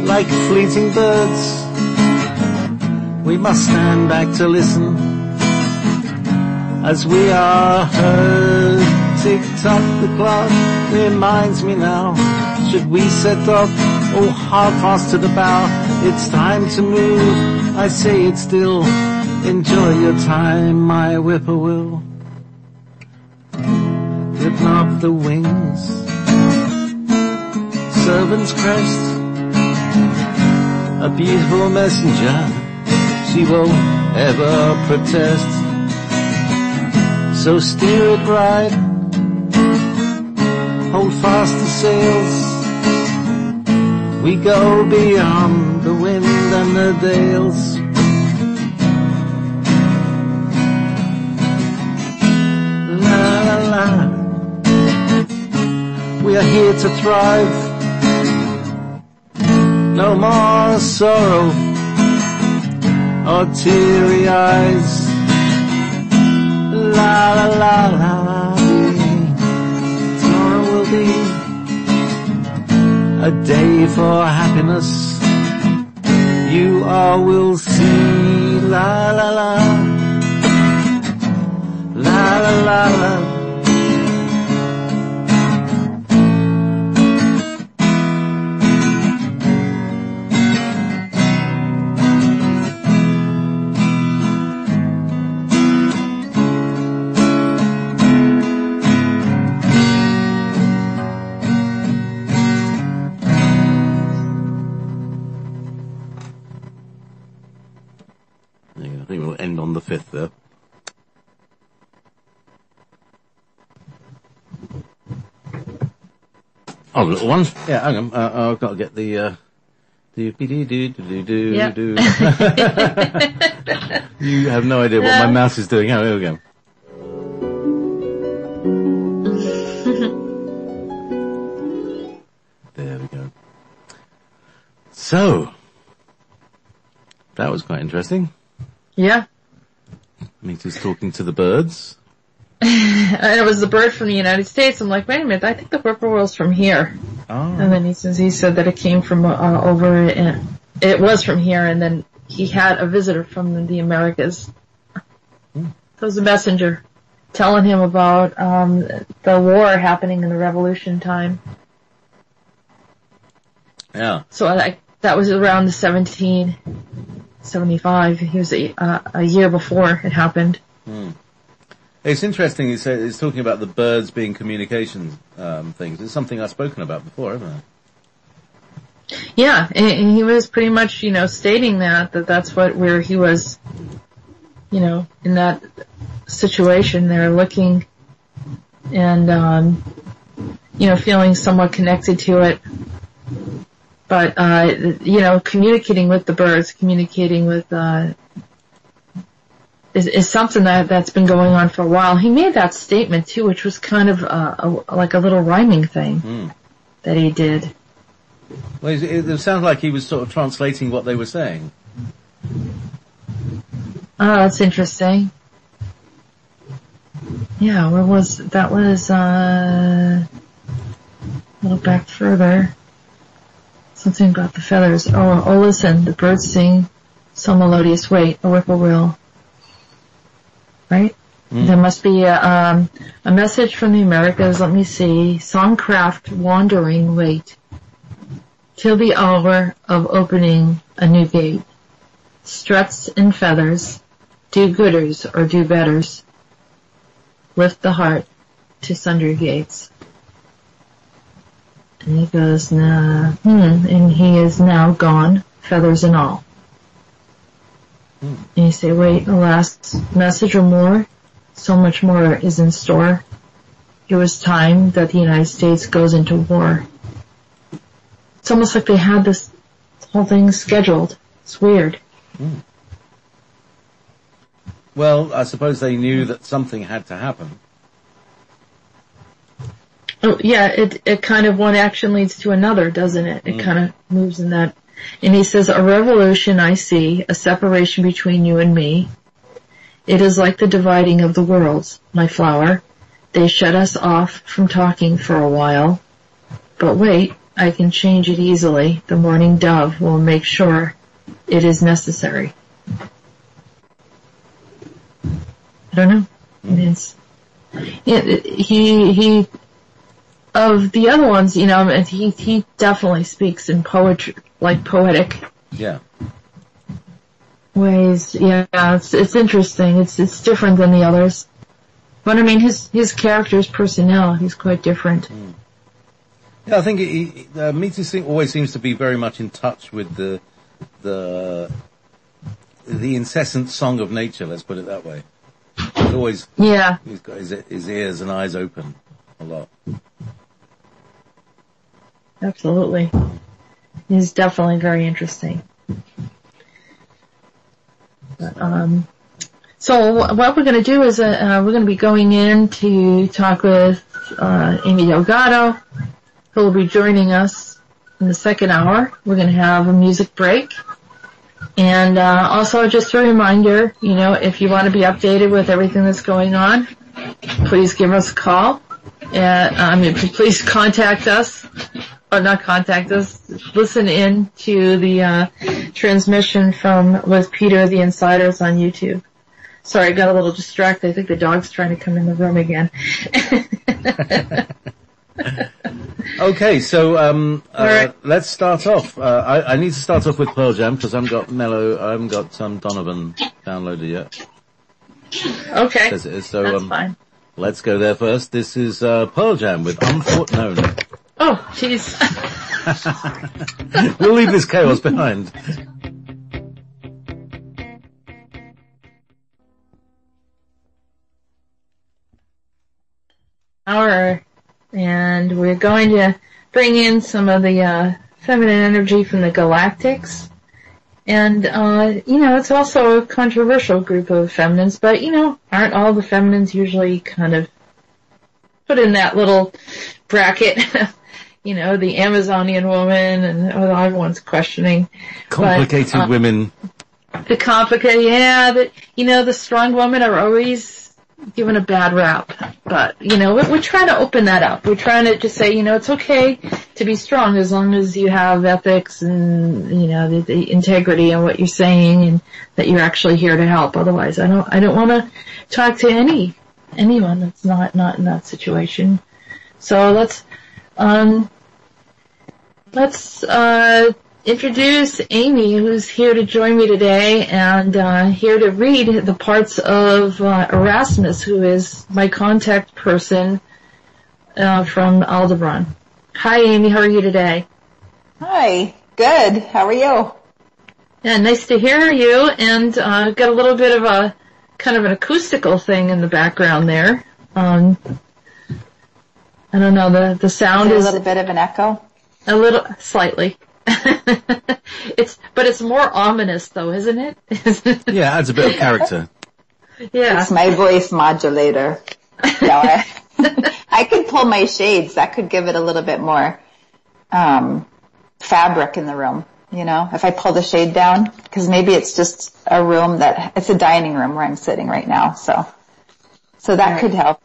like fleeting birds. We must stand back to listen as we are heard. Tick-tock, the clock reminds me now. Should we set off? Oh, hard fast to the bow. It's time to move. I say it still. Enjoy your time, my whippoorwill. Clip up the wings. Servant's crest. A beautiful messenger. She won't ever protest. So steer it right. Hold fast the sails. We go beyond the wind and the dales. La la la. We are here to thrive. No more sorrow or teary eyes. La la la la. A day for happiness, you all will see. La la la, la la la la. I think we'll end on the 5th there. Oh, little ones? Yeah, hang on. I've got to get the, Yep. You have no idea what my mouse is doing. Oh, here we go. There we go. So, that was quite interesting. Yeah. Meetis talking to the birds. and it was the bird from the United States. I'm like, wait a minute, I think the whippoorwill's from here. Oh. And then he said that it came from over, and it was from here, and then he had a visitor from the Americas. It was a messenger telling him about the war happening in the Revolution time. Yeah. So that was around the 1775. He was a year before it happened. It's interesting. He's talking about the birds being communication things. It's something I've spoken about before, haven't I? Yeah, and he was pretty much, stating that's where he was, in that situation there, looking and, feeling somewhat connected to it. But, communicating with the birds, communicating with, is something that's been going on for a while. He made that statement too, which was kind of, like a little rhyming thing that he did. Well, it sounds like he was sort of translating what they were saying. Oh, that's interesting. Yeah, where was, that was, a little back further. Something about the feathers. Oh, listen, the birds sing so melodious. Wait, a whippoorwill. Right? There must be a message from the Americas. Let me see. Songcraft wandering, wait. Till the hour of opening a new gate. Struts and feathers, do-gooders or do-betters. Lift the heart to sundry gates. And he goes, and he is now gone, feathers and all. And you say, wait, a last message or more? So much more is in store. It was time that the United States goes into war. It's almost like they had this whole thing scheduled. It's weird. Well, I suppose they knew that something had to happen. Oh, yeah, it kind of, one action leads to another, doesn't it? It kind of moves in that. And he says, a revolution I see, a separation between you and me. It is like the dividing of the worlds, my flower. They shut us off from talking for a while. But wait, I can change it easily. The morning dove will make sure it is necessary. I don't know. He of the other ones, he definitely speaks in poetry, like poetic ways. Yeah, it's interesting. It's different than the others. But I mean, his character's personality is quite different. Yeah, I think Meetis always seems to be very much in touch with the incessant song of nature. Let's put it that way. He's always he's got his ears and eyes open a lot. Absolutely. He's definitely very interesting. So what we're going to do is we're going to be going in to talk with Amy Delgado, who will be joining us in the second hour. We're going to have a music break. And also just a reminder, if you want to be updated with everything that's going on, please give us a call. Please contact us. Or not contact us, listen in to the transmission with Peter the Insiders on YouTube. Sorry, I got a little distracted. I think the dog's trying to come in the room again. Okay, so right. Let's start off. I need to start off with Pearl Jam because I haven't got Donovan downloaded yet. Okay, That's fine. Let's go there first. This is Pearl Jam with Unthought Known. Oh, jeez. We'll leave this chaos behind. And we're going to bring in some of the feminine energy from the Galactics. And, it's also a controversial group of feminines, but, aren't all the feminines usually kind of put in that little bracket? The Amazonian woman and everyone's questioning. Complicated women. The complicated, the strong women are always given a bad rap. But, we're trying to open that up. We're trying to just say, it's okay to be strong as long as you have ethics and, the integrity in what you're saying and that you're actually here to help. Otherwise, I don't want to talk to anyone that's not in that situation. So let's introduce Amy, who's here to join me today and here to read the parts of Arasmus, who is my contact person from Aldebaran. Hi, Amy. How are you today? Hi. Good. How are you? Yeah, nice to hear you. And got a little bit of a kind of an acoustical thing in the background there. I don't know. The sound is a little bit of an echo. A little, slightly. But it's more ominous though, isn't it? Yeah, adds a bit of character. Yeah. It's my voice modulator. I could pull my shades. That could give it a little bit more, fabric in the room, if I pull the shade down, because maybe it's just a room it's a dining room where I'm sitting right now. So that could help.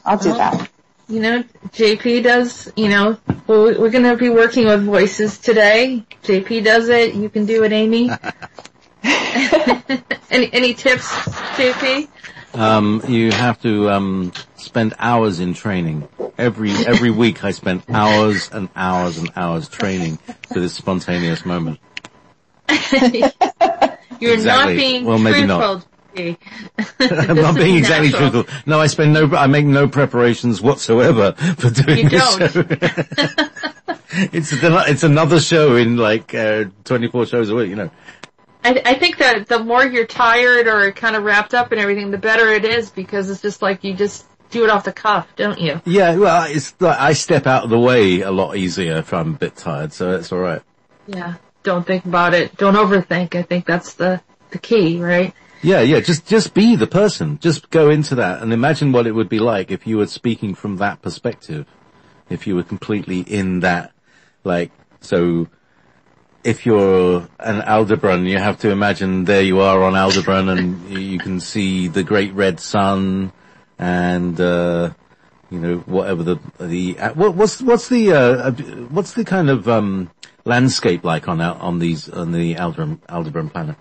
I'll do that. JP does, we're going to be working with voices today. JP does it. You can do it, Amy. Any tips, JP? You have to spend hours in training. Every week I spend hours and hours and hours training for this spontaneous moment. You're exactly. not being maybe truthful. Not. I'm not being exactly truthful. No, I make no preparations whatsoever for doing this show. It's another show in 24 shows a week, I think that the more you're tired or kind of wrapped up and everything, the better it is, because it's just like you just do it off the cuff, don't you? Yeah, well, it's like I step out of the way a lot easier if I'm a bit tired, so it's all right. Yeah, don't think about it. Don't overthink. I think that's the key, right? Yeah, just be the person. Just go into that and imagine what it would be like if you were speaking from that perspective. If you were completely in that, so if you're an Aldebaran, you have to imagine there you are on Aldebaran and you can see the great red sun and, whatever what's the kind of, landscape like on the Aldebaran planet?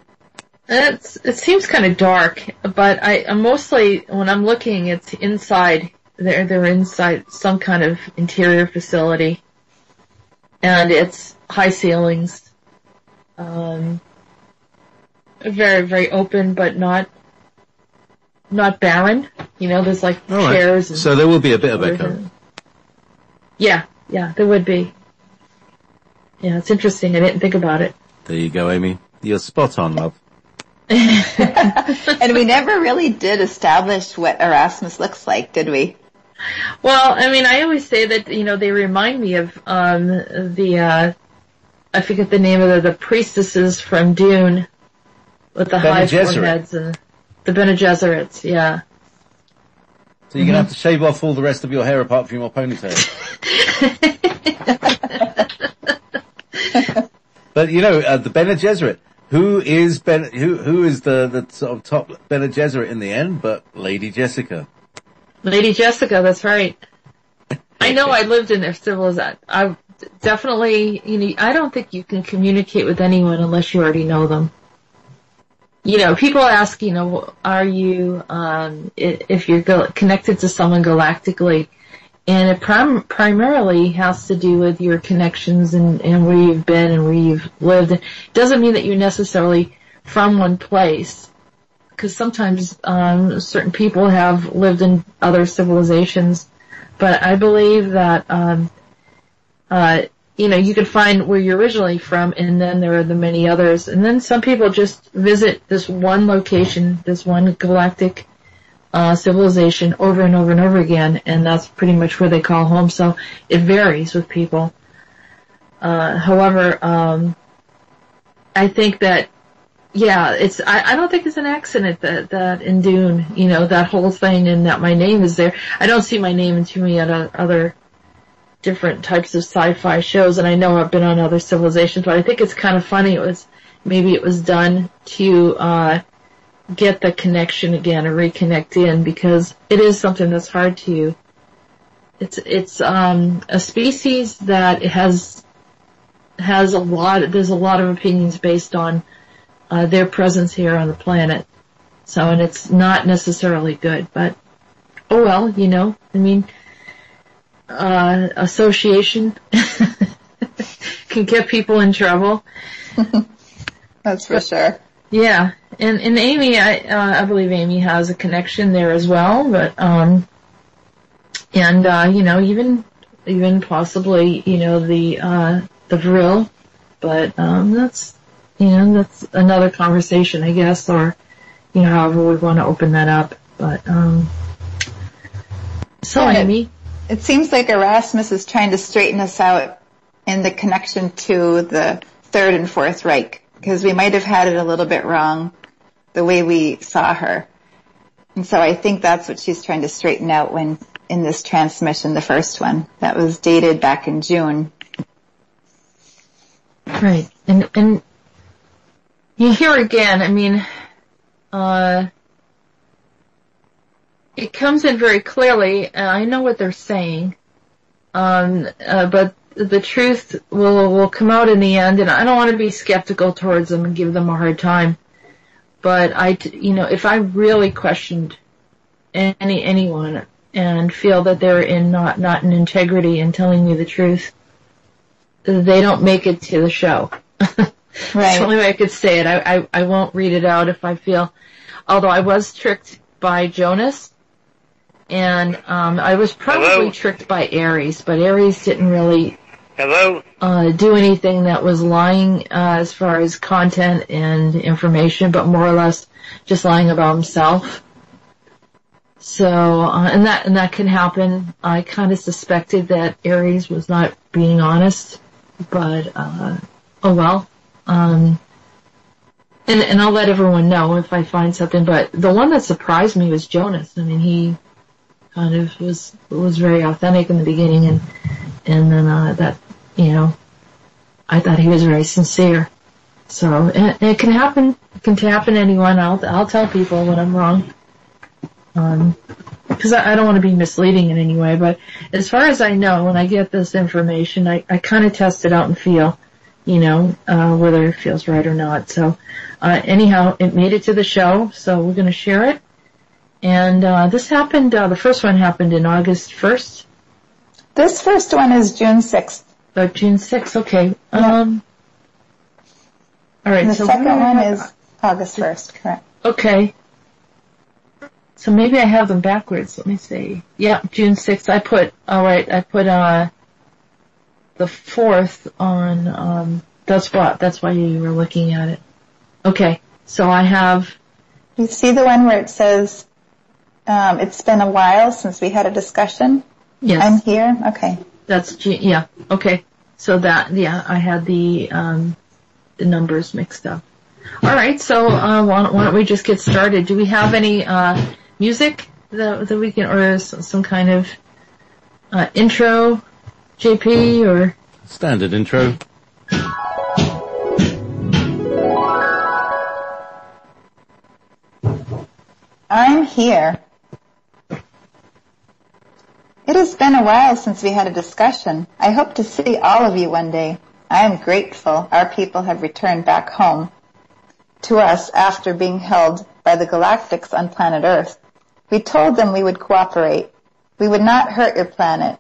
It seems kind of dark, but I'm mostly, when I'm looking, it's inside. They're inside some kind of interior facility, and it's high ceilings, very, very open, but not barren. There's chairs. And so there will be a bit of echo. Yeah, there would be. Yeah, it's interesting. I didn't think about it. There you go, Amy. You're spot on, love. And we never really did establish what Arasmus looks like, did we? Well, I always say that, they remind me of, I forget the name of the priestesses from Dune with the high foreheads and the Bene Gesserits, yeah. So you're going to have to shave off all the rest of your hair apart from your ponytail. But, the Bene Gesserit. Who is the sort of top Bene Gesserit in the end, but Lady Jessica? Lady Jessica, that's right. I know I lived in their civilization. I definitely, I don't think you can communicate with anyone unless you already know them. People ask, are you, if you're connected to someone galactically, and it primarily has to do with your connections and where you've been and where you've lived. It doesn't mean that you're necessarily from one place, because sometimes certain people have lived in other civilizations. But I believe that you can find where you're originally from, and then there are the many others. And then some people just visit this one location, this one galactic civilization over and over and over again, and that's pretty much where they call home. So it varies with people. However, I think that, I don't think it's an accident that in Dune, that whole thing and that my name is there. I don't see my name in too many other different types of sci-fi shows, and I know I've been on other civilizations, but I think it's kind of funny. Maybe it was done to, get the connection again or reconnect in, because it is something that's hard to. It's a species that has there's a lot of opinions based on their presence here on the planet. So, and it's not necessarily good, but oh well, I mean, association can get people in trouble. That's for sure. Yeah, and Amy, I believe Amy has a connection there as well, but even possibly the Vril, but that's another conversation, I guess, or however we want to open that up. But so yeah, Amy, it seems like Arasmus is trying to straighten us out in the connection to the Third and Fourth Reich, because we might have had it a little bit wrong the way we saw her. And so I think that's what she's trying to straighten out when in this transmission, the first one that was dated back in June. Right. And you hear again, I mean, it comes in very clearly. I know what they're saying. But the truth will come out in the end, and I don't want to be skeptical towards them and give them a hard time. But if I really questioned anyone and feel that they're not in integrity and telling me the truth, they don't make it to the show. Right. That's the only way I could say it. I won't read it out if I feel, although I was tricked by Jonas, and I was probably tricked by Aries, but Aries didn't really do anything that was lying as far as content and information, but more or less just lying about himself. So, and that can happen. I kind of suspected that Aries was not being honest, but oh well. And I'll let everyone know if I find something. But the one that surprised me was Jonas. I mean, he kind of was very authentic in the beginning, and then I thought he was very sincere. So it can happen. It can happen to anyone. I'll tell people when I'm wrong, because I don't want to be misleading in any way. But as far as I know, when I get this information, I kind of test it out and feel, whether it feels right or not. So anyhow, it made it to the show, so we're going to share it. And this happened. The first one happened in August 1st. This first one is June 6th. Oh, June 6th. Okay. Yeah. All right. And the so second one is August 1st, correct? Okay. So maybe I have them backwards. Let me see. Yeah, June 6th. I put the 4th on, that's why you were looking at it. Okay. So I have. You see the one where it says, it's been a while since we had a discussion? Yes. I'm here? Okay. Yeah. Okay. So I had the numbers mixed up. All right. So, why don't we just get started? Do we have any, music that we can, or some kind of, intro, JP, or? Standard intro. I'm here. It has been a while since we had a discussion. I hope to see all of you one day. I am grateful our people have returned back home to us after being held by the Galactics on planet Earth. We told them we would cooperate. We would not hurt your planet,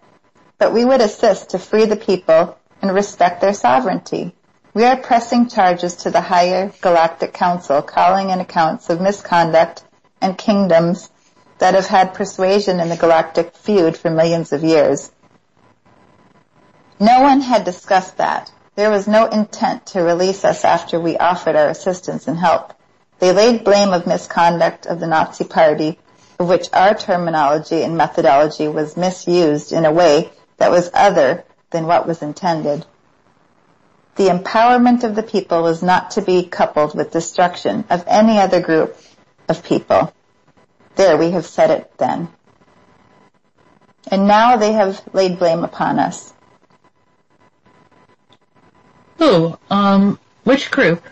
but we would assist to free the people and respect their sovereignty. We are pressing charges to the higher Galactic Council, calling in accounts of misconduct and kingdoms that have had persuasion in the galactic feud for millions of years. No one had discussed that. There was no intent to release us after we offered our assistance and help. They laid blame of misconduct of the Nazi Party, of which our terminology and methodology was misused in a way that was other than what was intended. The empowerment of the people was not to be coupled with destruction of any other group of people. There, we have said it then. And now they have laid blame upon us. Who? Which group?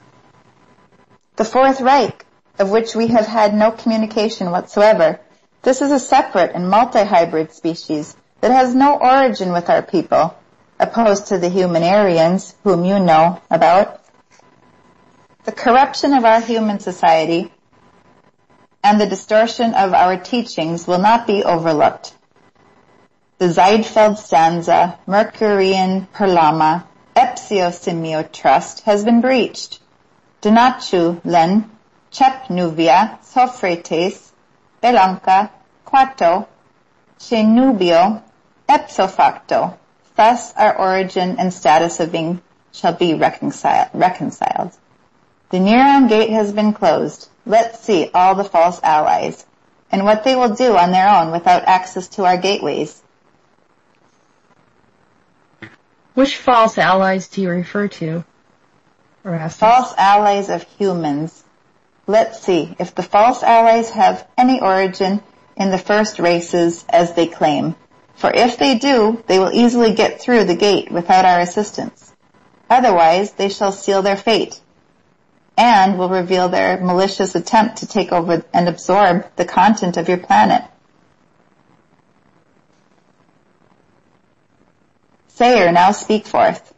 The Fourth Reich. of which we have had no communication whatsoever. This is a separate and multi-hybrid species that has no origin with our people, opposed to the human Aryans, whom you know about. The corruption of our human society and the distortion of our teachings will not be overlooked. The Ziedfeld stanza, Mercurian Perlama, Epsiosimio trust has been breached. Donachu len, Chep nuvia, Sofrates, Belanca, Quarto, Chenubio, Epsofacto. Thus our origin and status of being shall be reconciled. The Neron gate has been closed. Let's see all the false allies, and what they will do on their own without access to our gateways. Which false allies do you refer to, Erasmus? False allies of humans. Let's see if the false allies have any origin in the first races as they claim. For if they do, they will easily get through the gate without our assistance. Otherwise, they shall seal their fate, and will reveal their malicious attempt to take over and absorb the content of your planet. Sayer, now speak forth.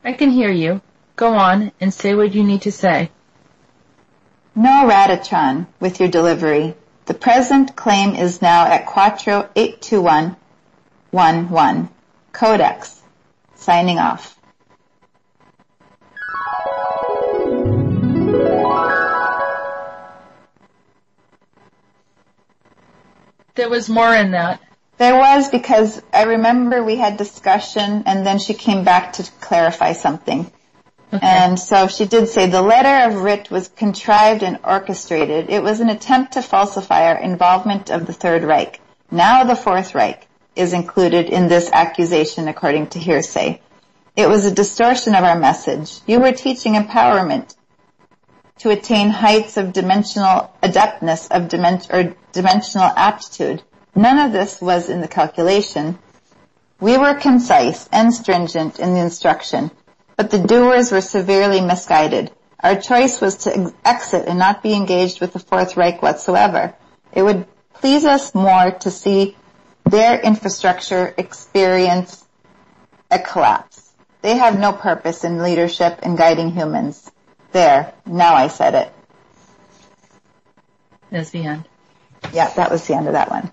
I can hear you. Go on and say what you need to say. No Radichan with your delivery. The present claim is now at Quattro 82111. Codex. Signing off. There was more in that. There was, because I remember we had discussion and then she came back to clarify something. Okay. And so she did say the letter of writ was contrived and orchestrated. It was an attempt to falsify our involvement of the Third Reich. Now the Fourth Reich is included in this accusation according to hearsay. It was a distortion of our message. You were teaching empowerment to attain heights of dimensional adeptness of dimensional aptitude. None of this was in the calculation. We were concise and stringent in the instruction, but the doers were severely misguided. Our choice was to exit and not be engaged with the Fourth Reich whatsoever. It would please us more to see their infrastructure experience a collapse. They have no purpose in leadership and guiding humans. There, now I said it. That's the end. Yeah, that was the end of that one.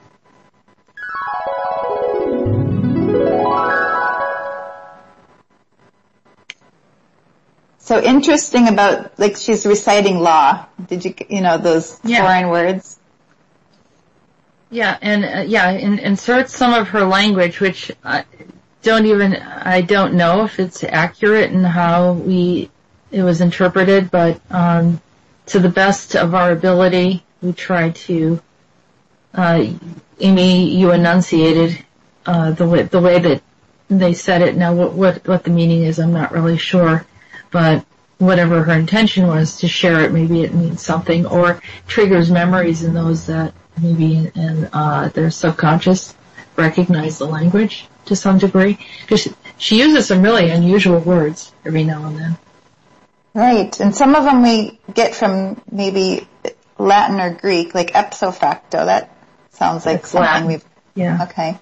So interesting about, like, she's reciting law. Did you know, those foreign words? Yeah, and inserts some of her language, which I don't know if it's accurate in how it was interpreted, but to the best of our ability, we tried to. Amy, you enunciated the way that they said it. Now, what the meaning is, I'm not really sure, but whatever her intention was to share it, maybe it means something or triggers memories in those that maybe in their subconscious recognize the language to some degree. Because she uses some really unusual words every now and then. Right, and some of them we get from maybe Latin or Greek, like ipso facto. That sounds like something Latin. we've... Yeah. Okay.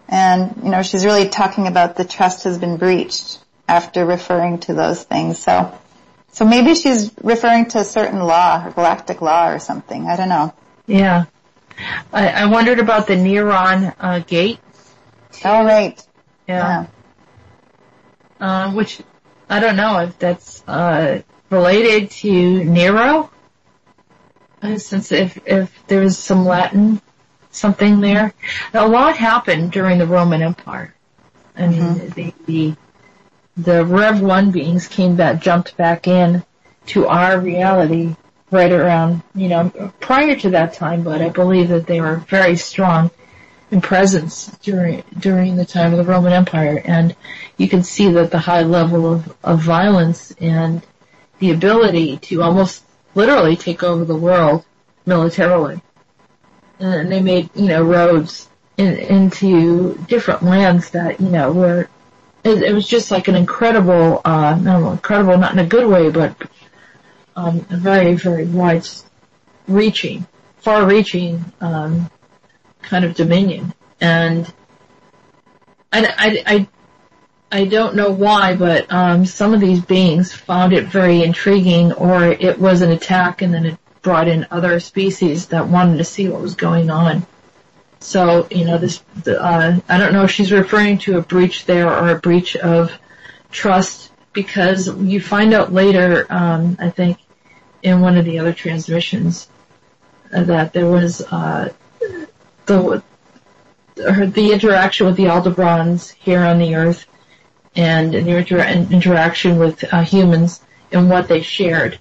And, she's really talking about the trust has been breached after referring to those things. So maybe she's referring to a certain law, or galactic law or something. I don't know. Yeah. I wondered about the Neron gate. Oh, right. Yeah. Which, I don't know if that's related to Nero. Since if there's some Latin something there. A lot happened during the Roman Empire. I mean, the Rev 1 beings jumped back in to our reality right around, prior to that time, but I believe that they were very strong in presence during the time of the Roman Empire. And you can see that the high level of violence and the ability to almost literally take over the world militarily. And they made, roads into different lands that, were, it was just like an incredible, incredible, not in a good way, but a very, very far-reaching, kind of dominion. And I don't know why, but some of these beings found it very intriguing, or it was an attack and then it brought in other species that wanted to see what was going on. So, I don't know if she's referring to a breach there or a breach of trust, because you find out later, I think, in one of the other transmissions, that there was the interaction with the Aldebarans here on the Earth, and the interaction with humans and what they shared.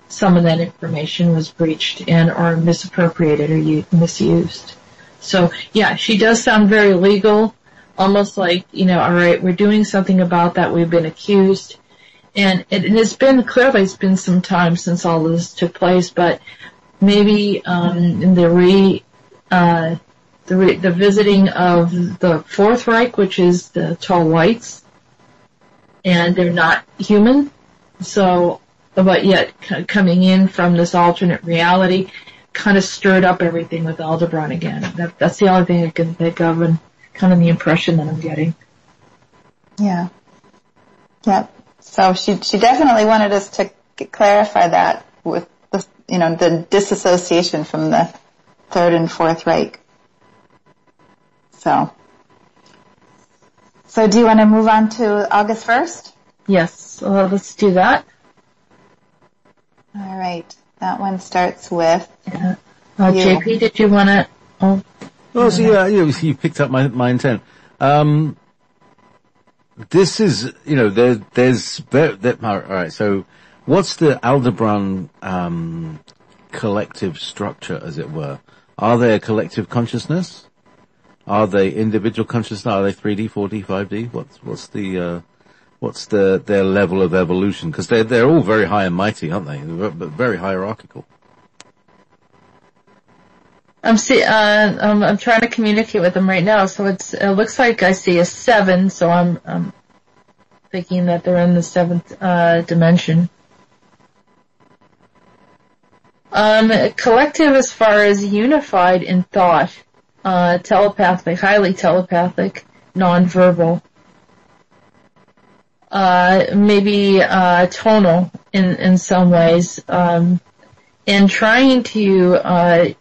Some of that information was breached or misappropriated or misused. So, yeah, she does sound very legal, almost like, all right, we're doing something about that, we've been accused. And it's been some time since all this took place, but maybe in the visiting of the Fourth Reich, which is the tall whites, and they're not human, so, but yet coming in from this alternate reality, kind of stirred up everything with Aldebaran again. That's the only thing I can think of, and kind of the impression that I'm getting. Yeah. Yep. So she definitely wanted us to clarify that with the disassociation from the Third and Fourth Reich. So do you want to move on to August 1st? Yes, let's do that. All right. That one starts with JP, did you want to... you picked up my intent. This is, alright, so what's the Aldebaran, collective structure, as it were? Are they a collective consciousness? Are they individual consciousness? Are they 3D, 4D, 5D? What's their level of evolution? Because they're all very high and mighty, aren't they? But very hierarchical. I'm trying to communicate with them right now, so it looks like I see a 7, so I'm thinking that they're in the 7th dimension. Collective as far as unified in thought, telepathic, highly telepathic, non-verbal, maybe tonal in some ways, and trying to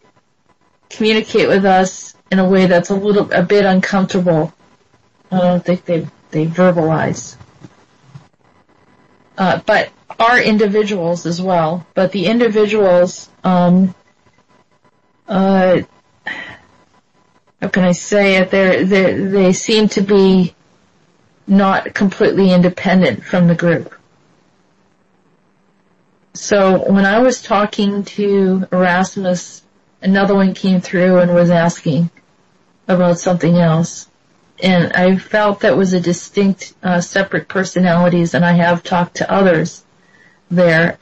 communicate with us in a way that's a bit uncomfortable. I don't think they verbalize. But are individuals as well. But the individuals, how can I say it? They seem to be not completely independent from the group. So when I was talking to Arasmus, another one came through and was asking about something else. And I felt that was a distinct, separate personalities, and I have talked to others there.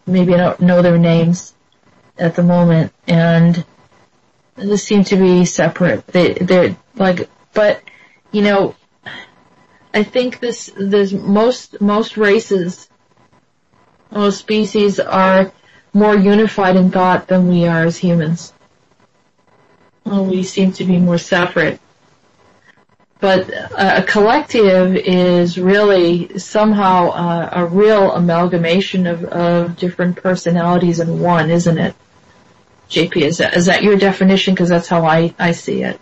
Maybe I don't know their names at the moment, and they seem to be separate. They're like, but, I think most races, most species are more unified in thought than we are as humans. We seem to be more separate. But a collective is really somehow a real amalgamation of different personalities in one, isn't it? JP, is that your definition? Because that's how I see it.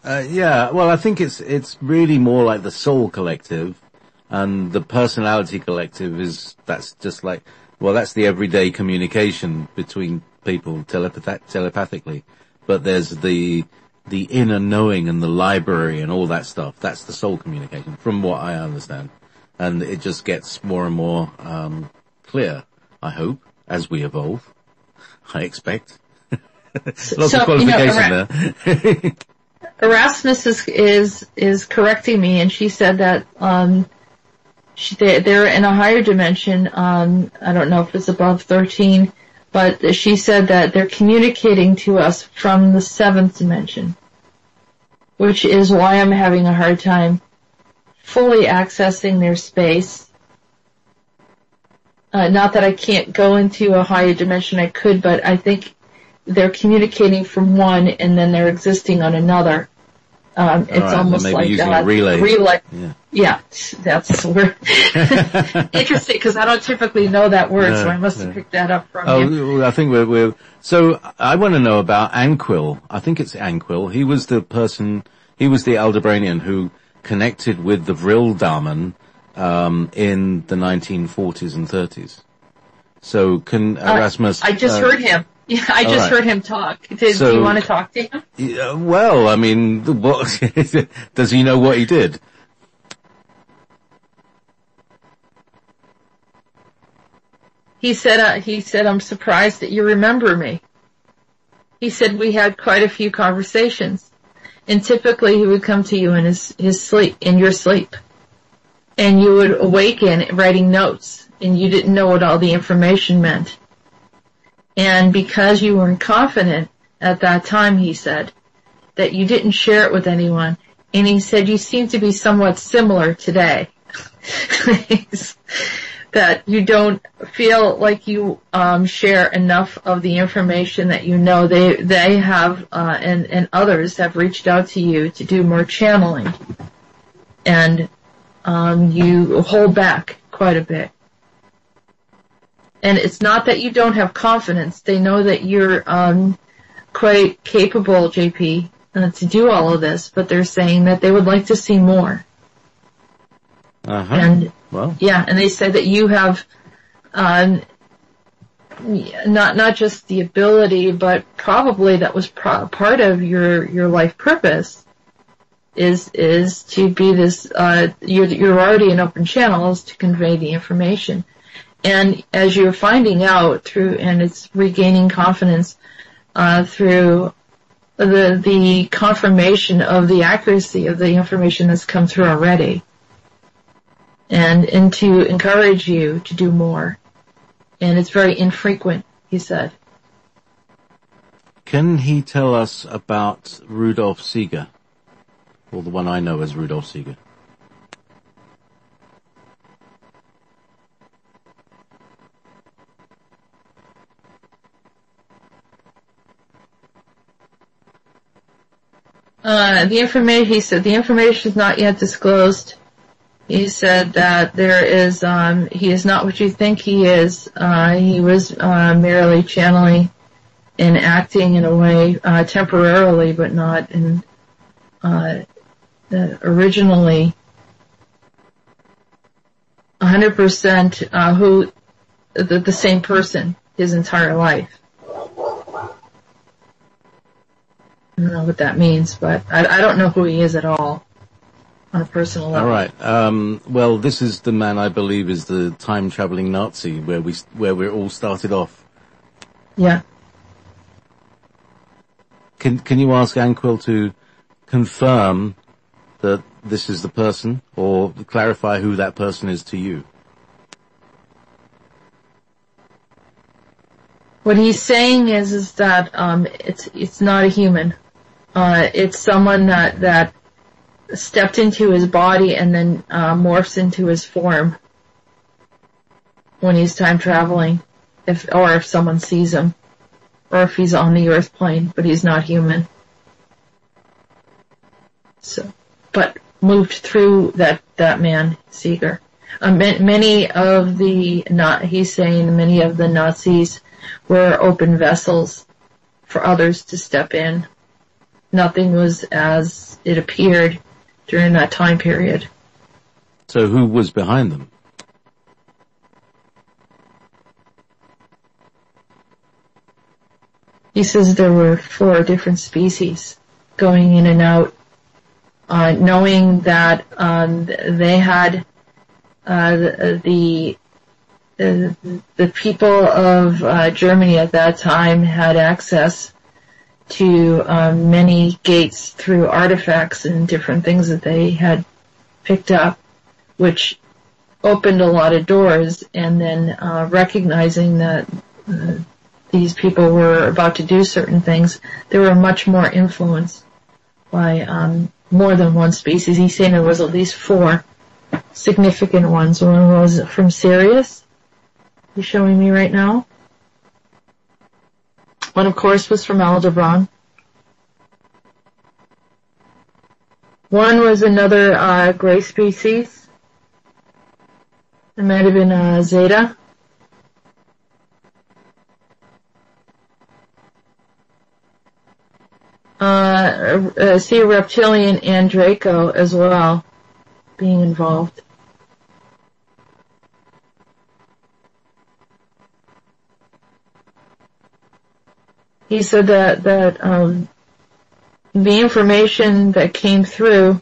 Yeah, well, I think it's really more like the soul collective, and the personality collective that's just like, well, that's the everyday communication between people telepathically. But there's the inner knowing and the library and all that stuff. That's the soul communication, from what I understand. And it just gets more and more clear, I hope, as we evolve. I expect. Lots of qualification there. Arasmus is correcting me, and she said that they're in a higher dimension. I don't know if it's above 13, but she said that they're communicating to us from the 7th dimension, which is why I'm having a hard time fully accessing their space. not that I can't go into a higher dimension, I could, but I think they're communicating from one and then they're existing on another. It's almost like using a relay. Yeah, that's word. Interesting, because I don't typically know that word, so I must have picked that up from you. I think we're. So I want to know about Anquil. I think it's Anquil. He was the Aldebranian who connected with the Vrildamen in the 1940s and 30s. So can Arasmus... I just heard him. Yeah, I just heard him talk. Do you want to talk to him? Yeah, well, I mean, what, does he know what he did? He said, I'm surprised that you remember me. He said we had quite a few conversations. And typically he would come to you in his sleep, in your sleep. And you would awaken writing notes, and you didn't know what all the information meant. And because you weren't confident at that time, he said, that you didn't share it with anyone. And he said you seem to be somewhat similar today. That you don't feel like you share enough of the information that you know. They have and others have reached out to you to do more channeling, and you hold back quite a bit. And it's not that you don't have confidence. They know that you're quite capable, JP, to do all of this, but they're saying that they would like to see more. And and they said that you have not just the ability, but probably that was part of your life purpose is to be this. You're already an open channel, is to convey the information. And as you're finding out and it's regaining confidence through the confirmation of the accuracy of the information that's come through already. And to encourage you to do more. And it's very infrequent, he said. Can he tell us about Rudolf Seeger? Or the one I know as Rudolf Seeger. The information, he said, the information is not yet disclosed. He said that there is, he is not what you think he is. He was merely channeling and acting in a way temporarily, but not in originally 100% who the same person his entire life. I don't know what that means, but I don't know who he is at all. On a personal level. All right. Well, this is the man I believe is the time-traveling Nazi where we all started off. Yeah. Can you ask Anquil to confirm that this is the person, or clarify who that person is to you? What he's saying is that it's not a human. It's someone that stepped into his body and then morphs into his form when he's time traveling, if someone sees him, or if he's on the earth plane, but he's not human. So, but moved through that man, Seeger. Many of the Nazis were open vessels for others to step in. Nothing was as it appeared during that time period. So who was behind them? He says there were 4 different species going in and out, knowing that they had the people of Germany at that time had access to many gates through artifacts and different things that they had picked up, which opened a lot of doors, and then recognizing that these people were about to do certain things, they were much more influenced by more than one species. He's saying there was at least 4 significant ones. One was from Sirius, he's showing me right now. One, of course, was from Aldebaran. One was another gray species. It might have been Zeta. See a reptilian and Draco as well being involved. He said that the information that came through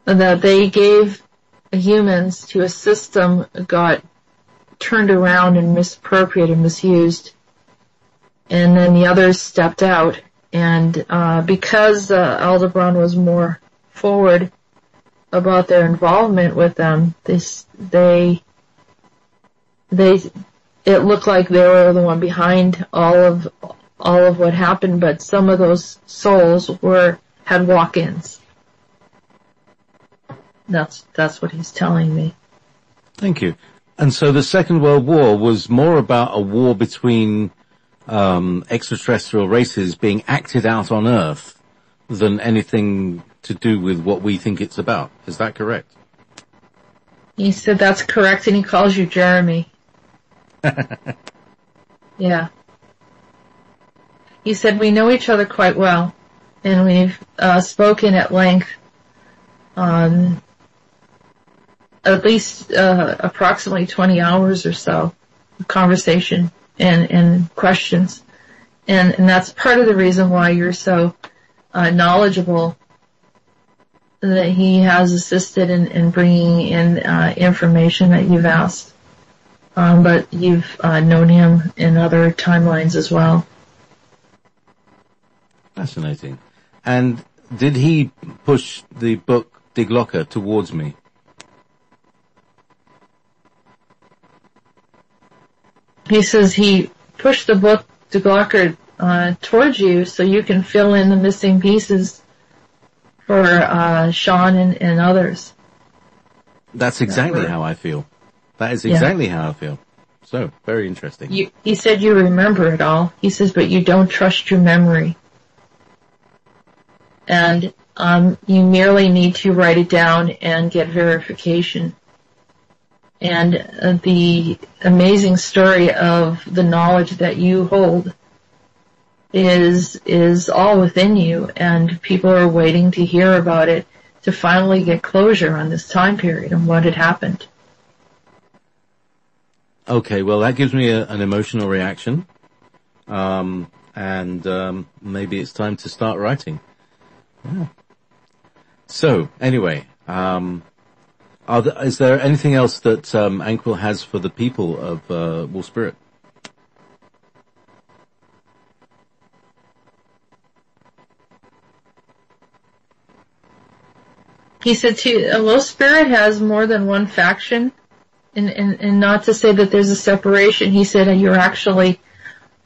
that they gave humans to a system got turned around and misappropriated, misused, and then the others stepped out. And because Aldebaran was more forward about their involvement with them, it looked like they were the one behind all of what happened. But some of those souls had walk-ins. That's what he's telling me. Thank you. And so the Second World War was more about a war between extraterrestrial races being acted out on Earth than anything to do with what we think it's about. Is that correct? He said that's correct, and he calls you Jeremy. Yeah. He said we know each other quite well, and we've spoken at length on at least approximately 20 hours or so of conversation and questions. And that's part of the reason why you're so knowledgeable, that he has assisted in bringing in information that you've asked. But you've known him in other timelines as well. Fascinating. And did he push the book Diglocker towards me? He says he pushed the book Diglocker towards you so you can fill in the missing pieces for Sean and others. That's exactly how I feel. That is exactly how I feel. So, very interesting. He said you remember it all. He says, but you don't trust your memory. And you merely need to write it down and get verification. And the amazing story of the knowledge that you hold is all within you, and people are waiting to hear about it to finally get closure on this time period and what had happened. Okay, well, that gives me an emotional reaction. And maybe it's time to start writing. Yeah. So, anyway, is there anything else that Anquil has for the people of Wolf Spirit? He said, Wolf Spirit has more than one faction, and not to say that there's a separation. He said you're actually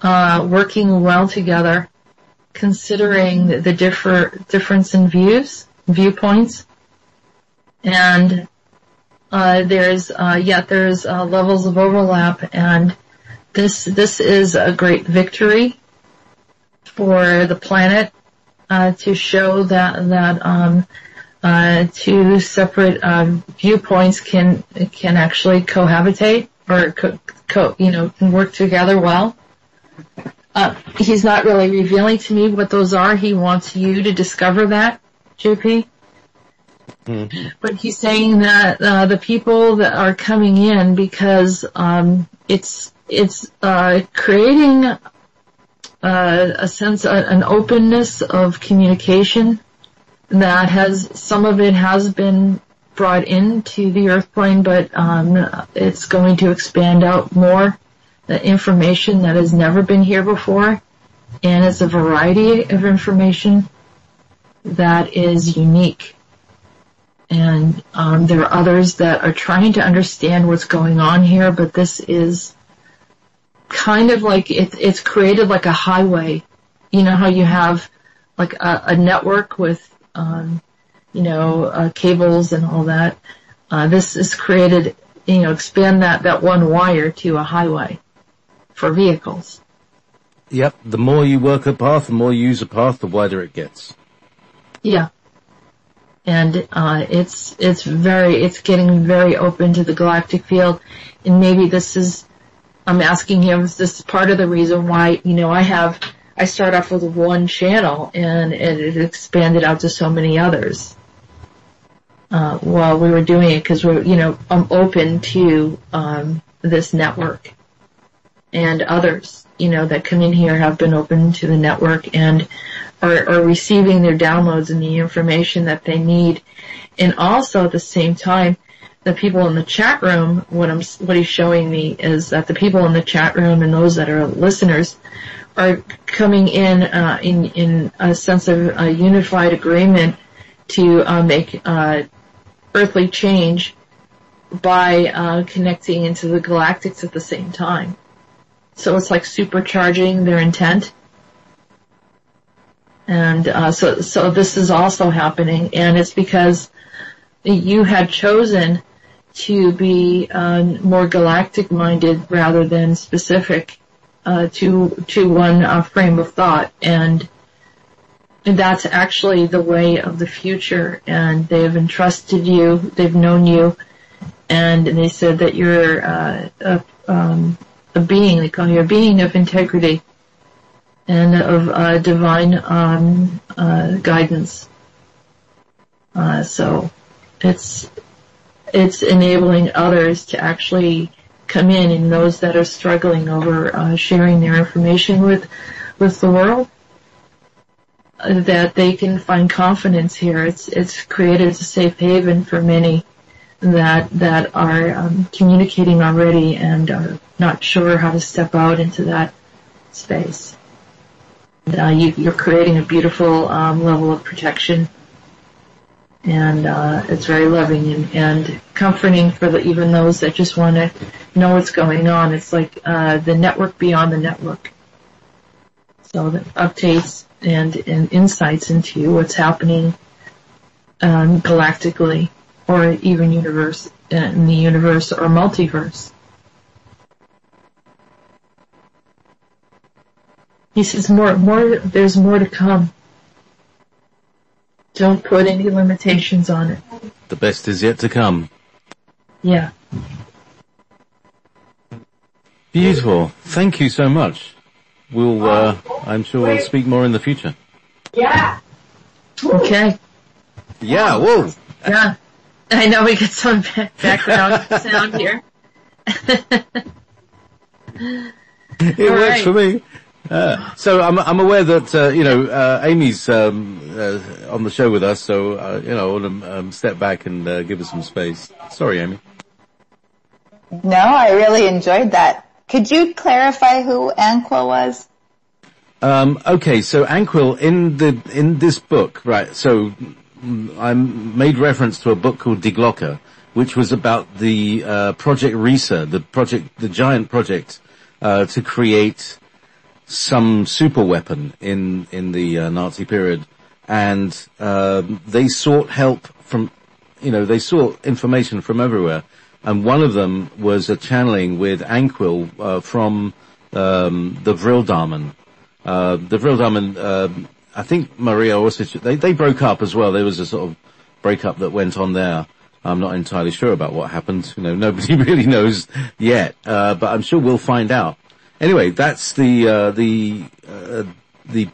working well together, considering the difference in viewpoints, and there's levels of overlap, and this is a great victory for the planet to show that two separate viewpoints can actually cohabitate or can work together well. He's not really revealing to me what those are. He wants you to discover that, JP. Mm-hmm. But he's saying that the people that are coming in, because it's creating a sense, an openness of communication that some of it has been brought into the Earth plane, but it's going to expand out more. The information that has never been here before, and it's a variety of information that is unique. And there are others that are trying to understand what's going on here, but this is kind of like it's created like a highway. You know how you have like a network with cables and all that. This is created expand that one wire to a highway for vehicles. Yep. The more you work a path, the more you use a path, the wider it gets. Yeah. And it's getting very open to the galactic field. And maybe I'm asking him, is this part of the reason why, I start off with one channel and it expanded out to so many others. While we were doing it, because I'm open to, this network. And others, that come in here have been open to the network and are receiving their downloads and the information that they need. And also at the same time, the people in the chat room, what he's showing me is that the people in the chat room and those that are listeners are coming in a sense of a unified agreement to make earthly change by connecting into the galactics at the same time. So it's like supercharging their intent. And so this is also happening, and it's because you had chosen to be more galactic-minded rather than specific to one frame of thought, and that's actually the way of the future. And they have entrusted you, they've known you, and they said that you're a being. They call you a being of integrity and of divine guidance. So it's enabling others to actually come in, and those that are struggling over sharing their information with the world, that they can find confidence here. It's created a safe haven for many that are communicating already and are not sure how to step out into that space. You're creating a beautiful level of protection, and it's very loving and comforting for even those that just want to know what's going on. It's like the network beyond the network. So the updates and insights into what's happening galactically, or even in the universe or multiverse. He says there's more to come. Don't put any limitations on it. The best is yet to come. Yeah. Beautiful. Thank you so much. I'm sure we'll speak more in the future. Yeah. Okay. Yeah, whoa. Yeah. I know we get some background sound here. It works for me. So I'm aware that Amy's on the show with us, so I want to step back and give us some space. Sorry, Amy. No, I really enjoyed that. Could you clarify who Anquil was? Okay, so Anquil in this book, right? So I made reference to a book called Die Glocke, which was about the Project Risa, the giant project to create some super weapon in the Nazi period, and they sought help from, they sought information from everywhere, and one of them was a channeling with Anquil from the Vrildamen. The Vrildamen, I think Maria Orsic, they broke up as well. There was a sort of breakup that went on there. I'm not entirely sure about what happened. Nobody really knows yet, but I'm sure we'll find out. Anyway, that's the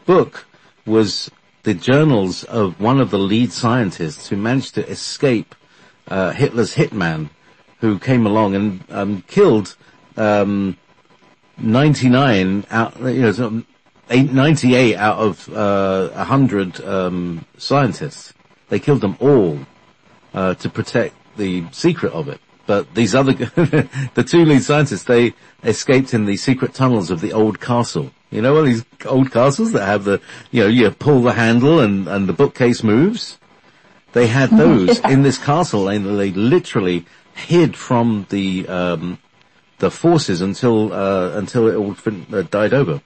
book was the journals of one of the lead scientists who managed to escape Hitler's hitman, who came along and killed 98 out of 100 scientists. They killed them all to protect the secret of it. But these other, the two lead scientists, they escaped in the secret tunnels of the old castle. All these old castles that have you pull the handle and the bookcase moves? They had those in this castle, and they literally hid from the forces until it all died over,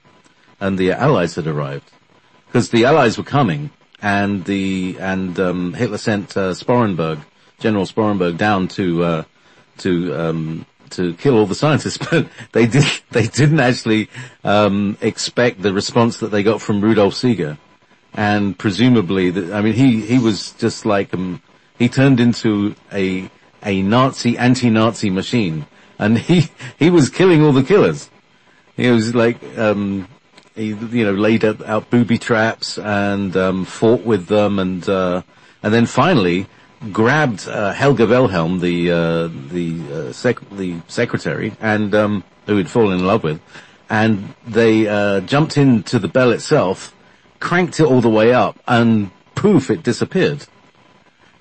and the Allies had arrived. Because the Allies were coming, and Hitler sent General Sporenberg down to to kill all the scientists, but they didn't actually expect the response that they got from Rudolf Seeger, and presumably he was just like he turned into a anti-Nazi machine, and he was killing all the killers. He was like he laid out booby traps and fought with them, and then finally grabbed Helga Wilhelm, the secretary, and who he'd fallen in love with, and they jumped into the bell itself, cranked it all the way up, and poof, it disappeared.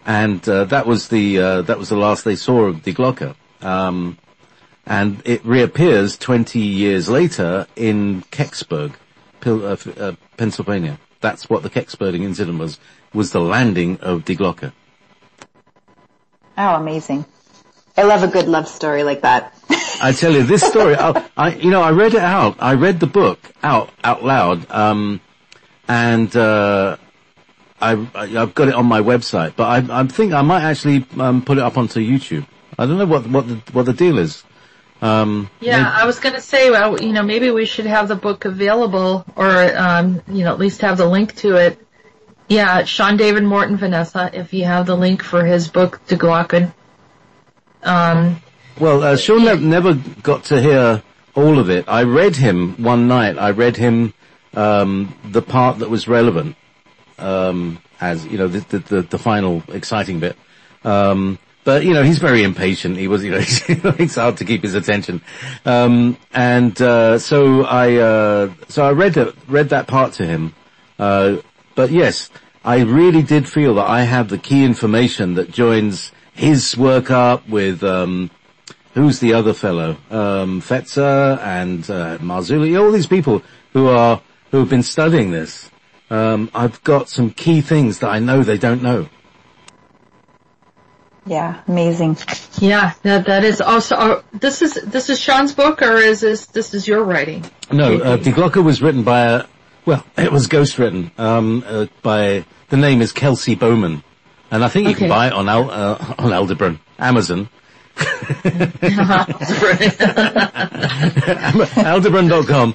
And that was the last they saw of Die Glocke. And it reappears 20 years later in Kecksburg, Pennsylvania. That's what the Kecksburg incident was the landing of Die Glocke. Oh, amazing. I love a good love story like that. I tell you, this story, I read it out. I read the book out loud, and I've got it on my website, but I think I might actually put it up onto YouTube. I don't know what the deal is. I was going to say, well, maybe we should have the book available, or at least have the link to it. Yeah, Sean David Morton, Vanessa, if you have the link for his book, Die Glocke. Sean never got to hear all of it. I read him one night. I read him the part that was relevant, as the final exciting bit. But he's very impatient. He was, it's hard to keep his attention. So I read that part to him. But yes, I really did feel that I have the key information that joins his work up with, who's the other fellow? Fetzer and, Marzulli, all these people who have been studying this. I've got some key things that I know they don't know. Yeah, amazing. Yeah, that is also, this is Sean's book, or is this is your writing? No, Die Glocke was written by it was ghostwritten, by, the name is Kelsey Bowman. And I think you can buy it on Aldebaran, Amazon. Aldebaran.com.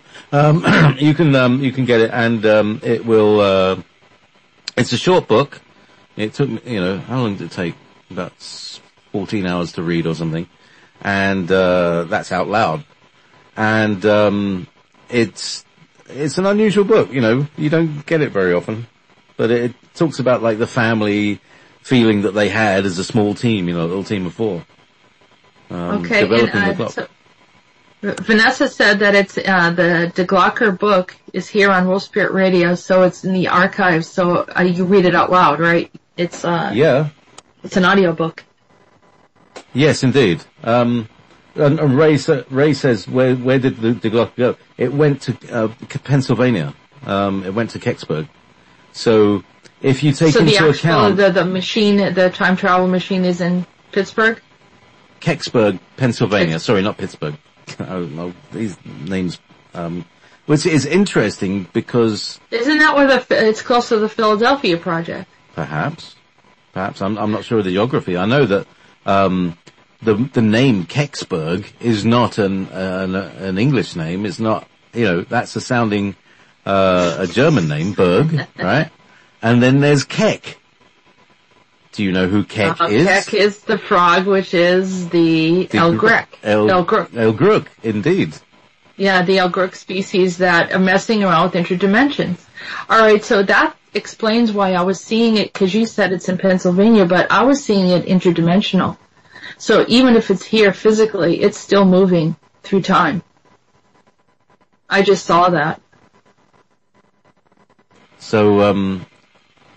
You can get it, and, it will, it's a short book. It took, how long did it take? About 14 hours to read or something. And, that's out loud. And, it's an unusual book, you don't get it very often. But it talks about like the family feeling that they had as a small team, a little team of four. Developing the clock. So Vanessa said that it's, the Die Glocke book is here on World Spirit Radio, so it's in the archives, so you read it out loud, right? It's, yeah. It's an audio book. Yes, indeed. And Ray says, where did the Die Glocke go? It went to, Pennsylvania. It went to Kecksburg. So, if you take into account... the machine, the time travel machine is in Pittsburgh? Kecksburg, Pennsylvania. Sorry, not Pittsburgh. These names, which is interesting because... Isn't that where it's close to the Philadelphia Project? Perhaps. I'm not sure of the geography. I know that, the name Kecksburg is not an English name. It's not, that's a sounding, a German name, Berg, right? And then there's Keck. Do you know who Keck is? Keck is the frog, which is the El Grec. El Grec, indeed. Yeah, the El Grec species that are messing around with interdimensions. Alright, so that explains why I was seeing it, because you said it's in Pennsylvania, but I was seeing it interdimensional. So even if it's here physically, it's still moving through time. I just saw that. So,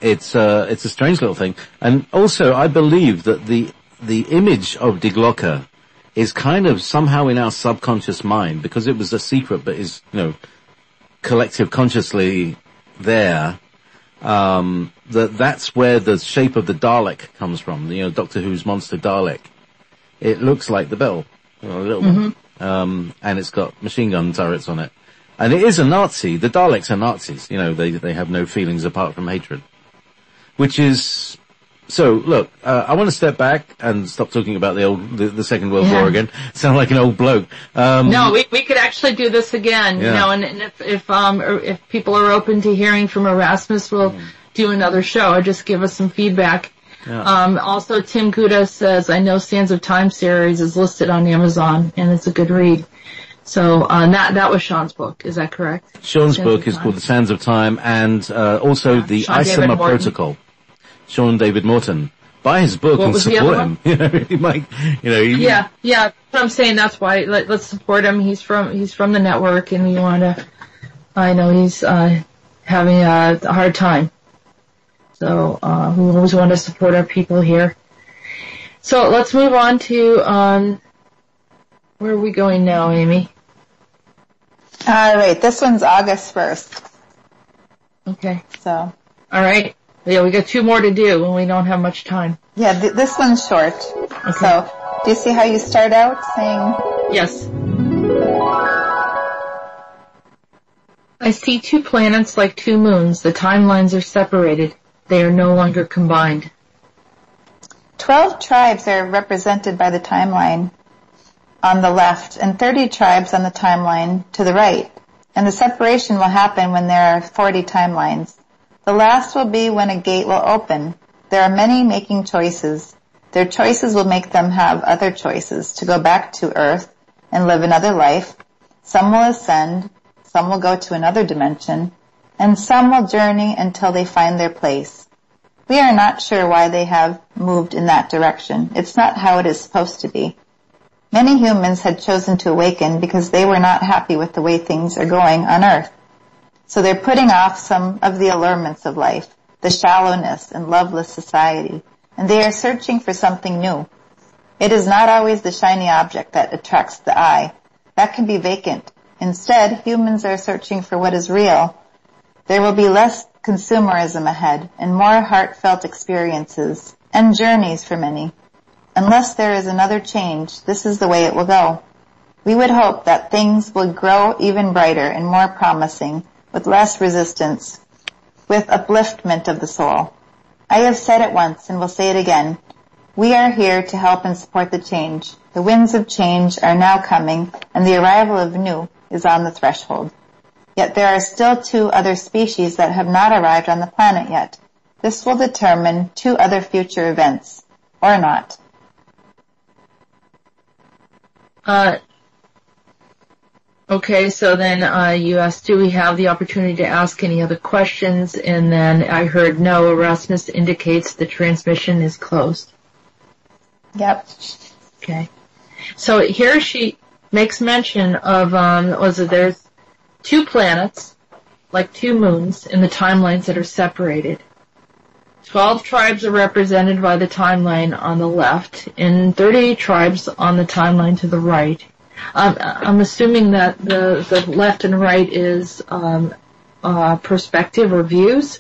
it's a strange little thing. And also, I believe that the image of Die Glocke is kind of somehow in our subconscious mind, because it was a secret, but is, collective consciously there. That's where the shape of the Dalek comes from. Doctor Who's monster Dalek. It looks like the bell, a little one. And it's got machine gun turrets on it. And it is a Nazi. The Daleks are Nazis. They have no feelings apart from hatred. Which is So, look, I want to step back and stop talking about the Second World War again. Sound like an old bloke. No, we could actually do this again, Yeah. you know, and if people are open to hearing from Erasmus, we'll do another show or just give us some feedback. Yeah. Also, Tim Guda says, I know Sands of Time series is listed on Amazon, and it's a good read. So, that was Sean's book, is that correct? Sean's book is called The Sands of Time, and also the Sean David Isomer Morton. Protocol. Sean David Morton. Buy his book What and was the support other him. You know, he might, you know. Yeah, that's what I'm saying. That's why let's support him. He's from the network, and we want to. I know he's having a hard time, so we always want to support our people here. So let's move on to where are we going now, Amy? All right, this one's August 1st. Okay. So. All right. Yeah, we got 2 more to do, and we don't have much time. Yeah, this one's short. Okay. So, do you see how you start out saying? Yes. I see 2 planets like 2 moons. The timelines are separated. They are no longer combined. 12 tribes are represented by the timeline on the left and 30 tribes on the timeline to the right. And the separation will happen when there are 40 timelines. The last will be when a gate will open. There are many making choices. Their choices will make them have other choices to go back to Earth and live another life. Some will ascend, some will go to another dimension, and some will journey until they find their place. We are not sure why they have moved in that direction. It's not how it is supposed to be. Many humans had chosen to awaken because they were not happy with the way things are going on Earth. So they're putting off some of the allurements of life, the shallowness and loveless society, and they are searching for something new. It is not always the shiny object that attracts the eye. That can be vacant. Instead, humans are searching for what is real. There will be less consumerism ahead and more heartfelt experiences and journeys for many. Unless there is another change, this is the way it will go. We would hope that things will grow even brighter and more promising, with less resistance, with upliftment of the soul. I have said it once and will say it again. We are here to help and support the change. The winds of change are now coming, and the arrival of new is on the threshold. Yet there are still 2 other species that have not arrived on the planet yet. This will determine 2 other future events, or not. Okay, so then you asked, do we have the opportunity to ask any other questions? And then I heard, no, Arasmus indicates the transmission is closed. Yep. Okay. So here she makes mention of, there's 2 planets, like 2 moons, in the timelines that are separated. 12 tribes are represented by the timeline on the left, and 30 tribes on the timeline to the right. I'm assuming that the left and right is perspective or views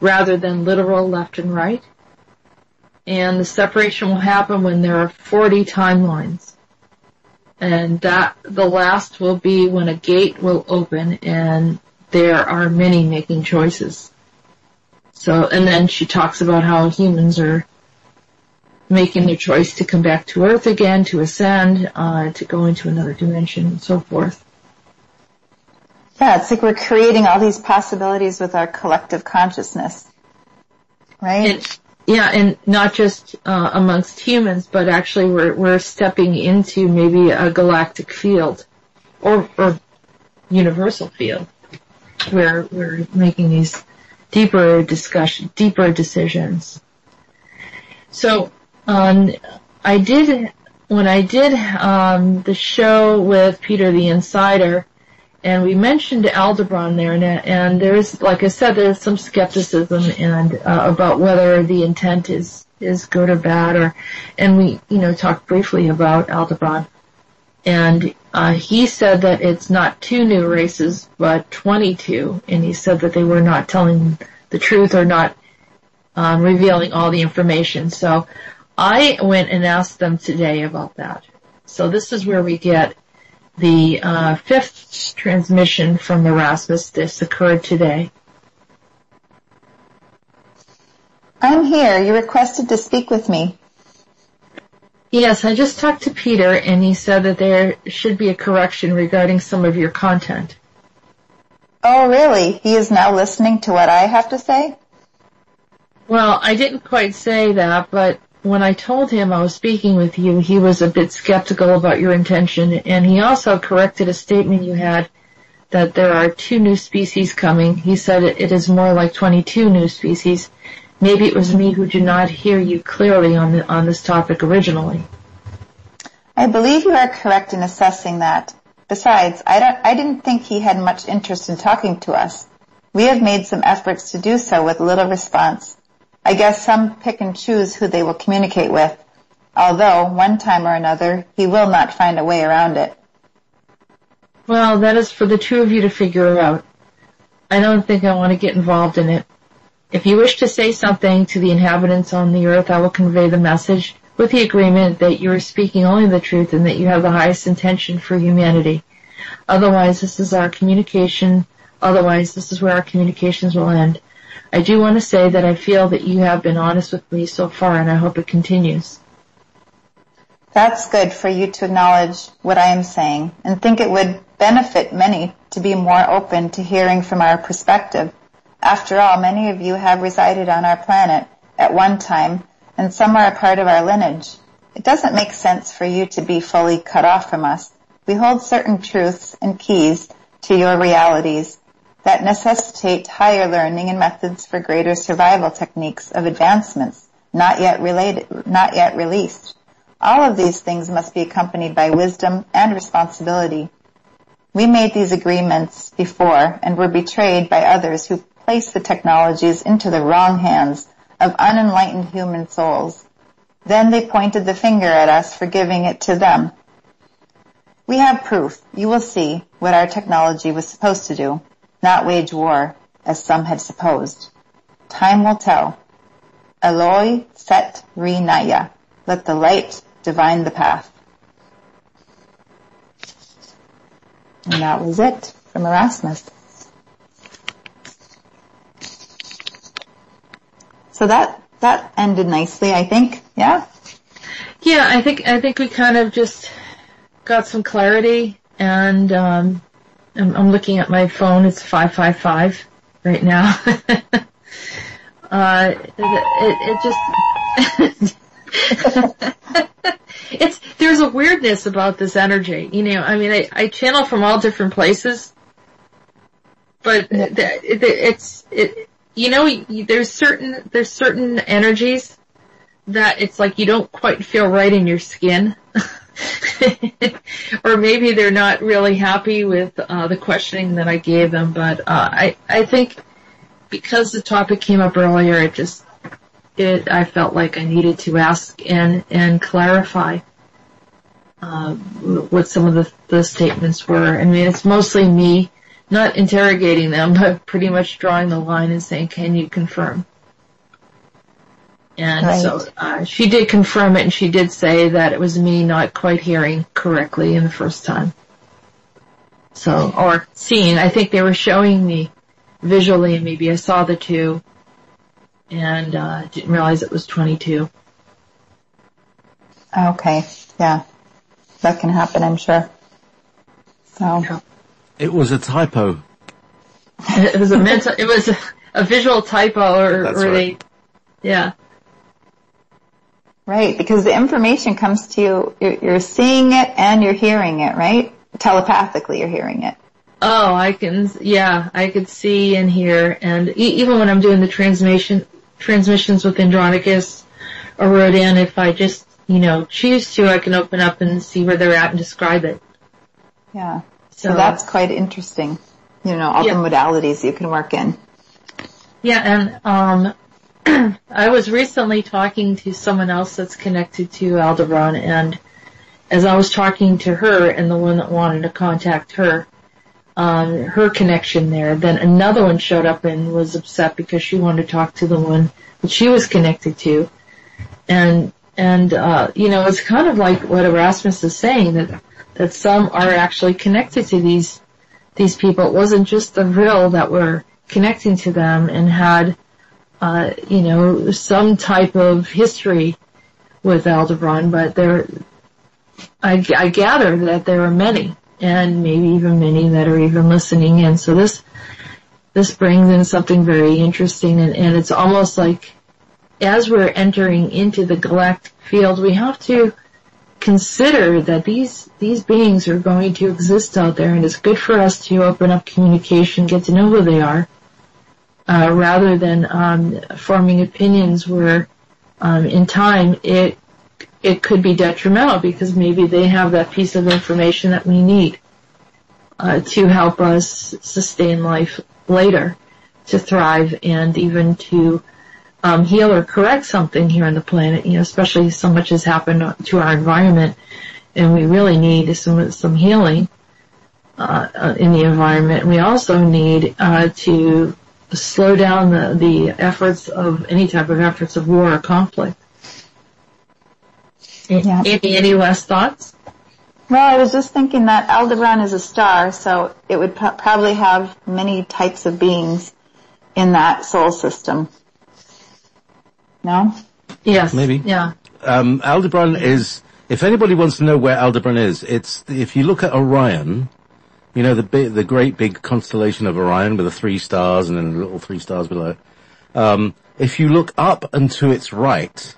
rather than literal left and right. And the separation will happen when there are 40 timelines. And that the last will be when a gate will open and there are many making choices. So, and then she talks about how humans are making their choice to come back to Earth again, to ascend, to go into another dimension, and so forth. Yeah, it's like we're creating all these possibilities with our collective consciousness, right? And not just amongst humans, but actually we're stepping into maybe a galactic field or universal field where we're making these deeper decisions. So when I did the show with Peter the Insider, and we mentioned Aldebaran there, and there's, like I said, there's some skepticism and about whether the intent is good or bad, and we talked briefly about Aldebaran, and he said that it's not 2 new races but 22, and he said that they were not telling the truth or not revealing all the information. So I went and asked them today about that. So this is where we get the 5th transmission from Erasmus. This occurred today. I'm here. You requested to speak with me. Yes, I just talked to Peter, and he said that there should be a correction regarding some of your content. Oh, really? He is now listening to what I have to say? Well, I didn't quite say that, but when I told him I was speaking with you, he was a bit skeptical about your intention, and he also corrected a statement you had that there are 2 new species coming. He said it is more like 22 new species. Maybe it was me who did not hear you clearly on this topic originally. I believe you are correct in assessing that. Besides, I didn't think he had much interest in talking to us. We have made some efforts to do so with little response. I guess some pick and choose who they will communicate with, although one time or another he will not find a way around it. Well, that is for the 2 of you to figure out. I don't think I want to get involved in it. If you wish to say something to the inhabitants on the earth, I will convey the message with the agreement that you are speaking only the truth and that you have the highest intention for humanity. Otherwise, this is where our communications will end. I do want to say that I feel that you have been honest with me so far, and I hope it continues. That's good for you to acknowledge what I am saying and think it would benefit many to be more open to hearing from our perspective. After all, many of you have resided on our planet at one time, and some are a part of our lineage. It doesn't make sense for you to be fully cut off from us. We hold certain truths and keys to your realities that necessitate higher learning and methods for greater survival techniques of advancements not yet released. All of these things must be accompanied by wisdom and responsibility. We made these agreements before and were betrayed by others who placed the technologies into the wrong hands of unenlightened human souls. Then they pointed the finger at us for giving it to them. We have proof. You will see what our technology was supposed to do, not wage war, as some had supposed. Time will tell. Eloi set re naya. Let the light divine the path. And that was it from Erasmus. So that ended nicely, I think. Yeah? Yeah, I think we kind of just got some clarity, and I'm looking at my phone. It's 555 right now. There's a weirdness about this energy. You know, I mean, I channel from all different places, but you know, there's certain energies that it's like you don't quite feel right in your skin. Or maybe they're not really happy with the questioning that I gave them, but I think because the topic came up earlier, I felt like I needed to ask and clarify what some of the statements were. I mean, it's mostly me not interrogating them, but pretty much drawing the line and saying, "Can you confirm?" And right. So she did confirm it, and she did say that it was me not quite hearing correctly in the first time. So, or seeing, I think they were showing me visually, and maybe I saw the 2, and didn't realize it was 22. Okay, yeah. That can happen, I'm sure. So. Yeah. It was a typo. It was a visual typo, or right. Yeah. Right, because the information comes to you, you're seeing it and you're hearing it, right? Telepathically you're hearing it. Oh, I could see and hear, and even when I'm doing the transmissions with Andronicus or Rhodan, if I just, choose to, I can open up and see where they're at and describe it. Yeah. So that's quite interesting. All the modalities you can work in. Yeah, and I was recently talking to someone else that's connected to Aldebaran, and as I was talking to her and the one that wanted to contact her, her connection there, then another one showed up and was upset because she wanted to talk to the one that she was connected to. And it's kind of like what Arasmus is saying, that some are actually connected to these people. It wasn't just the real that were connecting to them and had some type of history with Aldebaran, but I gather that there are many, and maybe even many that are even listening in. So this brings in something very interesting, and it's almost like as we're entering into the galactic field, we have to consider that these beings are going to exist out there, and it's good for us to open up communication, get to know who they are, rather than forming opinions where in time it could be detrimental, because maybe they have that piece of information that we need to help us sustain life later, to thrive, and even to heal or correct something here on the planet. Especially so much has happened to our environment, and we really need some healing in the environment. We also need to slow down the efforts of any type of efforts of war or conflict. Yeah. Any last thoughts? Well, I was just thinking that Aldebaran is a star, so it would probably have many types of beings in that solar system. No? Yes. Maybe. Yeah. Aldebaran is, if anybody wants to know where Aldebaran is, if you look at Orion, the great big constellation of Orion with the 3 stars and then little 3 stars below. If you look up and to its right,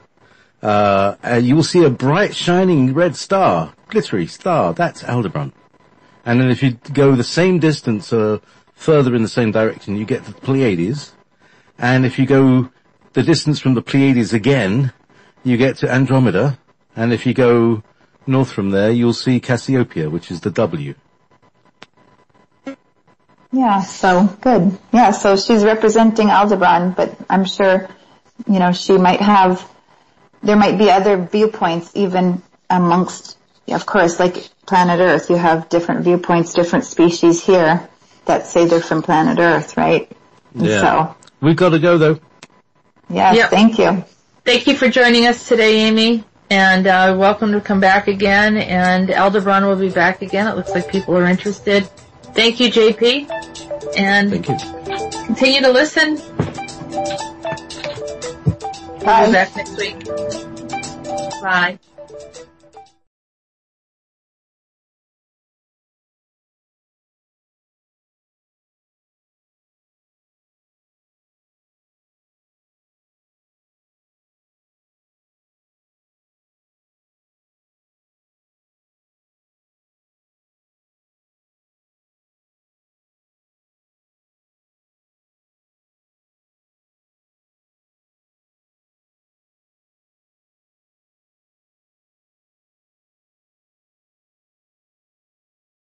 you will see a bright shining red star, glittery star. That's Aldebaran. And then if you go the same distance, further in the same direction, you get the Pleiades. And if you go the distance from the Pleiades again, you get to Andromeda. And if you go north from there, you'll see Cassiopeia, which is the W. Yeah, so good. Yeah, so she's representing Aldebaran, but I'm sure, there might be other viewpoints even amongst, of course, like planet Earth. You have different viewpoints, different species here that say they're from planet Earth, right? Yeah. So, we've got to go, though. Yes, Yep. Thank you. Thank you for joining us today, Amy, and welcome to come back again, and Aldebaran will be back again. It looks like people are interested. Thank you, JP, and Thank you. continue to listen. Bye. We'll be back next week. Bye.